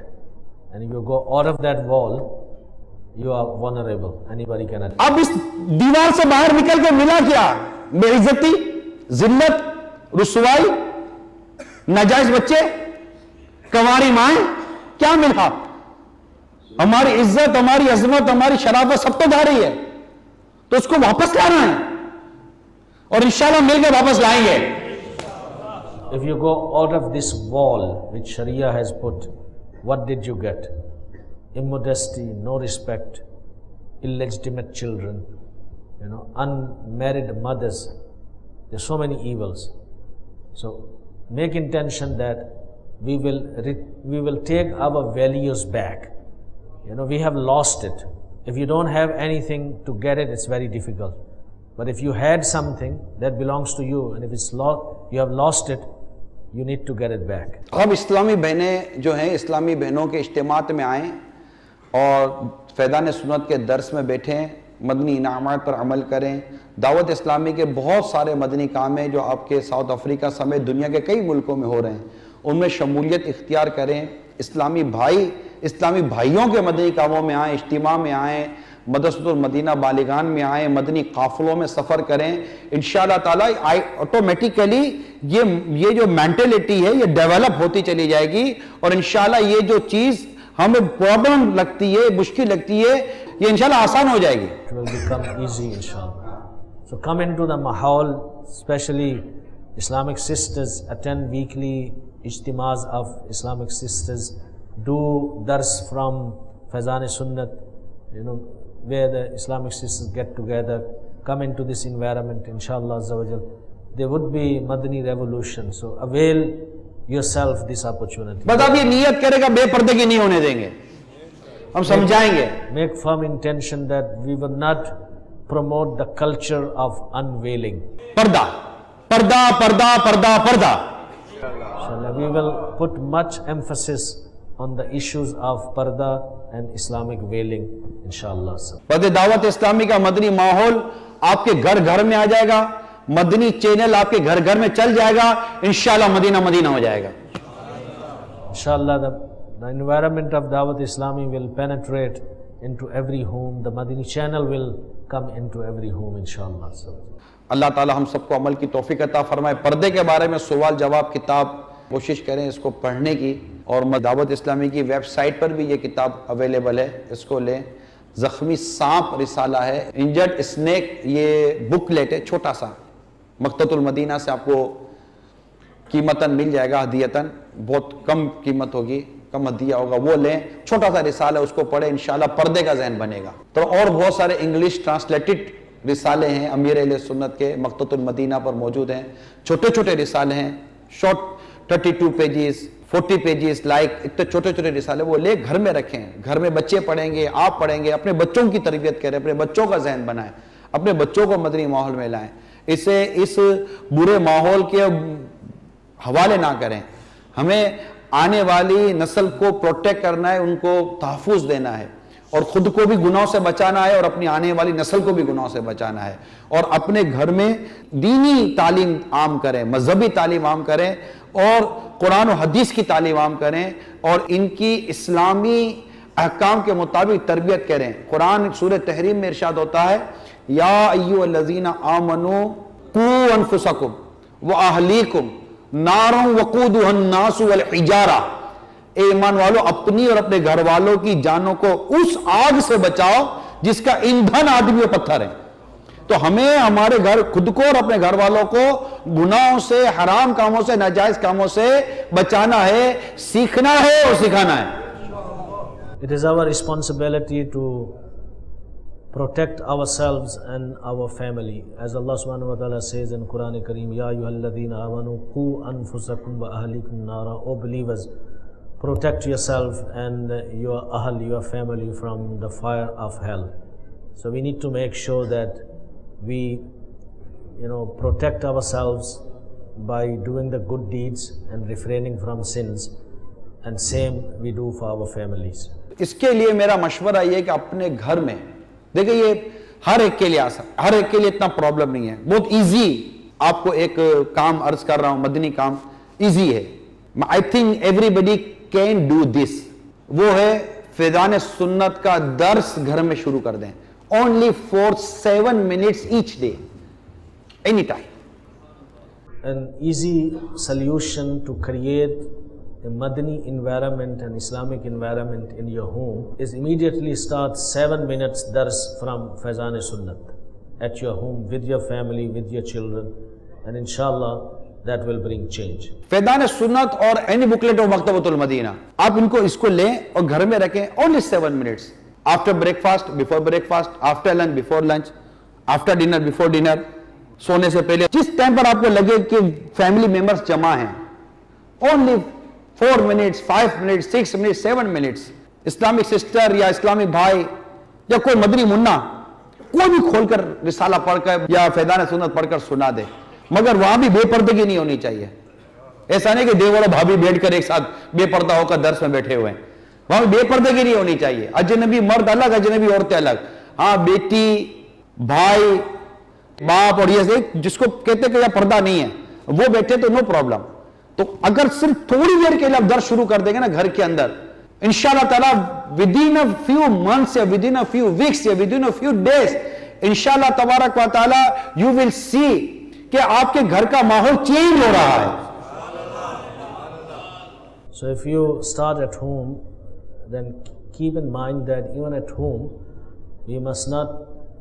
And if you go out of that wall, you are vulnerable. Anybody can attack. अब इस दीवार से बाहर निकल के मिला क्या? बेइज्जती, जिल्लत, रुसवाई, नाजायज बच्चे, कंवारी माएं, क्या मिला? हमारी इज्जत, हमारी अजमत, हमारी शराफत सब तो जा रही है. तो उसको वापस लाना है और इंशाल्लाह मिलकर वापस लाएंगे. If you go out of this wall which Sharia has put, what did you get? immodesty, no respect, illegitimate children, unmarried mothers. There are so many evils. So make intention that we will take our values back. We have lost it. If you don't have anything to get it, it's very difficult. But if you had something that belongs to you, and if it's lost, you have lost it, you need to get it back. अब इस्लामी बहनें जो हैं, इस्लामी बहनों के इज्तिमात में आएँ और फैज़ान सुन्नत के दर्स में बैठें, मदनी इनामात पर अमल करें। दावत इस्लामी के बहुत सारे मदनी काम हैं जो आपके साउथ अफ्रीका समेत दुनिया के कई मुल्कों में हो रहे हैं, उनमें शमूलियत इख्तियार करें। इस्लामी भाइयों के मदनी कामों में आएँ, इज्तिमा में आएँ, मदरसतुल मदीना बालिगान में आए, मदनी काफिलों में सफ़र करें। इंशाअल्लाह ताला ऑटोमेटिकली ये जो मेंटेलिटी है ये डेवलप होती चली जाएगी और इंशाअल्लाह ये जो चीज़ हमें प्रॉब्लम लगती है, मुश्किल लगती है, ये इंशाअल्लाह आसान हो जाएगी। It will become easy inshallah. So come into the mahal, especially Islamic sisters attend weekly ijtimas of Islamic sisters, do dars from Fazan-e Sunnat, where the Islamic sisters get together, come into this environment, inshallah Azza wa Jal. There would be Madani revolution, so avail yourself this opportunity. बस आप ये नियत करेगा बेपर्दे की नहीं होने देंगे, हम समझाएंगे। Make firm intention that we will not promote the culture of unveiling. पर्दा पर्दा पर्दा पर्दा पर्दा। Inshallah, we will put much emphasis on the issues of parda and Islamic veiling, inshallah. बदे दावत इस्लामी का मदनी माहौल आपके घर घर में आ जाएगा, मदनी चैनल आपके घर घर में चल जाएगा, इंशाल्लाह मदीना मदीना हो जाएगा। Inshallah, the environment of Dawat Islami will penetrate into every home. The Madini channel will come into every home, inshallah. अल्लाह ताला हम सबको अमल की तौफीक अता फरमाए। पर्दे के बारे में सवाल जवाब किताब कोशिश करें इसको पढ़ने की, और दावत इस्लामी की वेबसाइट पर भी ये किताब अवेलेबल है, इसको लें। ज़ख्मी सांप रिसाला है, इंजर्ड स्नेक ये बुकलेट है, छोटा सा, मक्ततुल मदीना से आपको कीमतन मिल जाएगा, हदियतन, बहुत कम कीमत होगी, कम हदिया होगा, वो लें। छोटा सा रिसाला है, उसको पढ़े, इंशाल्लाह पर्दे का ज़हन बनेगा। तो और बहुत सारे इंग्लिश ट्रांसलेटेड रिसाले हैं अमीर अहले सुन्नत के, मक्ततुल मदीना पर मौजूद हैं। छोटे छोटे रिसाले हैं, शॉर्ट 32 पेजेस 40 पेजेस, लाइक इतने छोटे छोटे रिसाले, वो ले घर में रखें। घर में बच्चे पढ़ेंगे, आप पढ़ेंगे, अपने बच्चों की तरबियत करें, अपने बच्चों का जहन बनाएं, अपने बच्चों को मदनी माहौल में लाएं। इसे इस बुरे माहौल के हवाले ना करें। हमें आने वाली नस्ल को प्रोटेक्ट करना है, उनको तहफ़्फ़ुज़ देना है, और ख़ुद को भी गुनाहों से बचाना है, और अपनी आने वाली नस्ल को भी गुनाहों से बचाना है। और अपने घर में दीनी तालीम आम करें, मजहबी तालीम आम करें, और कुरान और हदीस की तालीम आम करें, और इनकी इस्लामी अहकाम के मुताबिक तरबियत करें। कुरान सूरह तहरीम में इरशाद होता है, या अय्युहल्लज़ीना आमनू कू अनफुसकुम व अहलीकुम नारुम वक़ूदुहा अन्नासु वल हिजारा। ए ईमान वालों, अपनी और अपने घर वालों की जानों को उस आग से बचाओ जिसका ईंधन आदमी और पत्थर है। तो हमें हमारे घर, खुद को और अपने घर वालों को गुनाहों से, हराम कामों से, नाजायज कामों से बचाना है, सीखना है और सिखाना है। It is our responsibility to protect ourselves and our family, as Allah subhanahu wa ta'ala says in Quran Kareem, Ya ayyuhalladhina amanu qu anfusakum wa ahlikum nara. O believers, protect yourself and your ahl, your family, from the fire of hell. So we need to make sure that we protect ourselves by doing the good deeds and refraining from sins, and same we do for our families. इसके लिए मेरा मशवरा ये कि अपने घर में, देखिए ये हर एक के लिए हर एक के लिए इतना प्रॉब्लम नहीं है, बहुत इजी। आपको एक काम अर्ज कर रहा हूं, मदनी काम इजी है, I think everybody can do this. वो है फैज़ान सुन्नत का दर्स घर में शुरू कर दें, only for 7 minutes each day, any time. An easy solution to create a Madani environment and Islamic environment in your home is immediately start 7 minutes dars from Fazan-e Sunnat at your home with your family, with your children, and inshallah that will bring change. फैदान सुन्नत और any booklet of मकतबतुल Medina, आप इसको लें और घर में रखें. Only 7 minutes. After breakfast, before breakfast, after lunch, before lunch, after dinner, before dinner, सोने से पहले, जिस टाइम पर आपको लगे कि फैमिली मेंबर्स जमा हैं. Only 4 minutes, 5 minutes, 6 minutes, 7 minutes. Islamic sister या इस्लामिक भाई या कोई मदनी मुन्ना कोई भी खोलकर रिसाला पढ़कर या फैदान सुन्नत पढ़कर सुना दे, मगर वहां भी बेपर्दगी नहीं होनी चाहिए. ऐसा नहीं कि देवर और भाभी बैठकर एक साथ बेपर्दा होकर दर्स में बैठे हुए हैं. वहां भी बेपर्दगी नहीं होनी चाहिए. अजनबी मर्द अलग, अजनबी औरतें अलग. हाँ, बेटी, भाई, बाप और ये जिसको कहते कि यह पर्दा नहीं है वो बैठे तो नो प्रॉब्लम. तो अगर सिर्फ थोड़ी देर के लिए आप दर्स शुरू कर देंगे ना घर के अंदर, इंशाअल्लाह ताला within a few months या within a few weeks या within a few days, इंशाअल्लाह तबारक व तआला यू विल सी कि आपके घर का माहौल चेंज हो रहा है. So if you start at home, then keep in mind that even at home we must not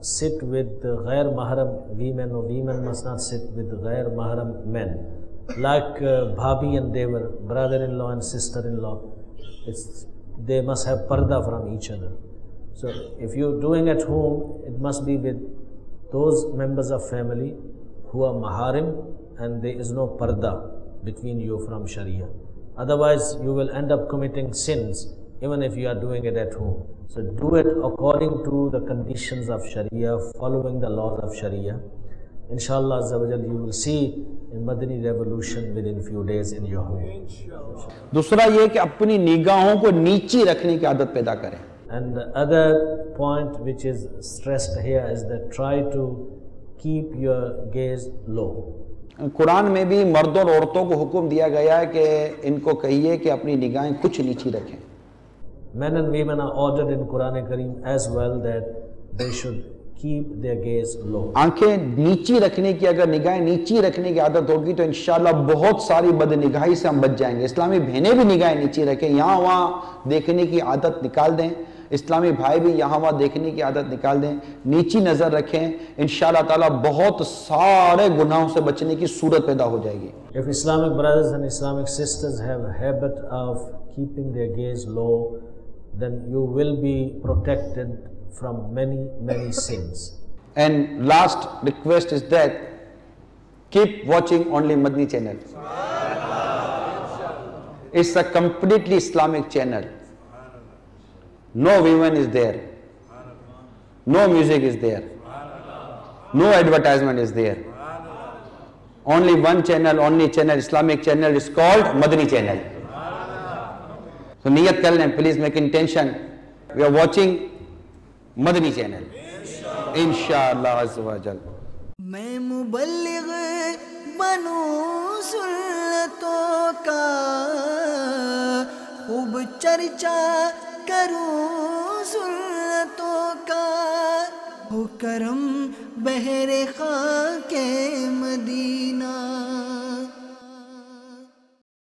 sit with ghair mahram women, or women must not sit with ghair mahram men. Like bhabhi and devar, brother-in-law and sister-in-law, they must have parda from each other. So if you're doing at home, it must be with those members of family who are maharim and there is no parda between you from Sharia. Otherwise, you will end up committing sins even if you are doing it at home. So do it according to the conditions of Sharia, following the laws of Sharia. Inshallah Azza wa Jal, you will see a Madani revolution within few days in your home. दूसरा ये कि अपनी निगाहों को नीची रखने की आदत पैदा करें. And the other point which is stressed here is that try to keep your gaze low. Quran में भी मर्दों और औरतों को हुक्म दिया गया है कि इनको कहिए कि अपनी निगाहें कुछ नीची रखें. Men and women are ordered in Quran Kareem as well that they should keep their gaze low. आंखें नीची रखने की, अगर निगाहें नीची रखने की आदत होगी तो इंशाल्लाह बहुत सारी बदनिगाही से हम बच जाएंगे. इस्लामी बहनें भी निगाहें नीची रखें, यहाँ वहाँ देखने की आदत निकाल दें. इस्लामी भाई भी यहाँ वहाँ देखने की आदत निकाल दें, नीची नजर रखें. इंशाअल्लाह ताला बहुत सारे गुनाहों से बचने की सूरत पैदा हो जाएगी. If Islamic brothers and Islamic sisters have a habit of keeping their gaze low, then you will be protected from many sins. And last request is that keep watching only Madani channel. It's a completely Islamic channel. No women is there, no music is there, no advertisement is there. Only one channel, only channel, Islamic channel is called Madani channel. So niyat kar lein, please make intention. We are watching Madani channel. Inshallah azza wa jal. मैं मुबल्लिग बनूं सुन्नतों का, खूब चर्चा करूं सुन्नतों का, हो करम बहरे खां के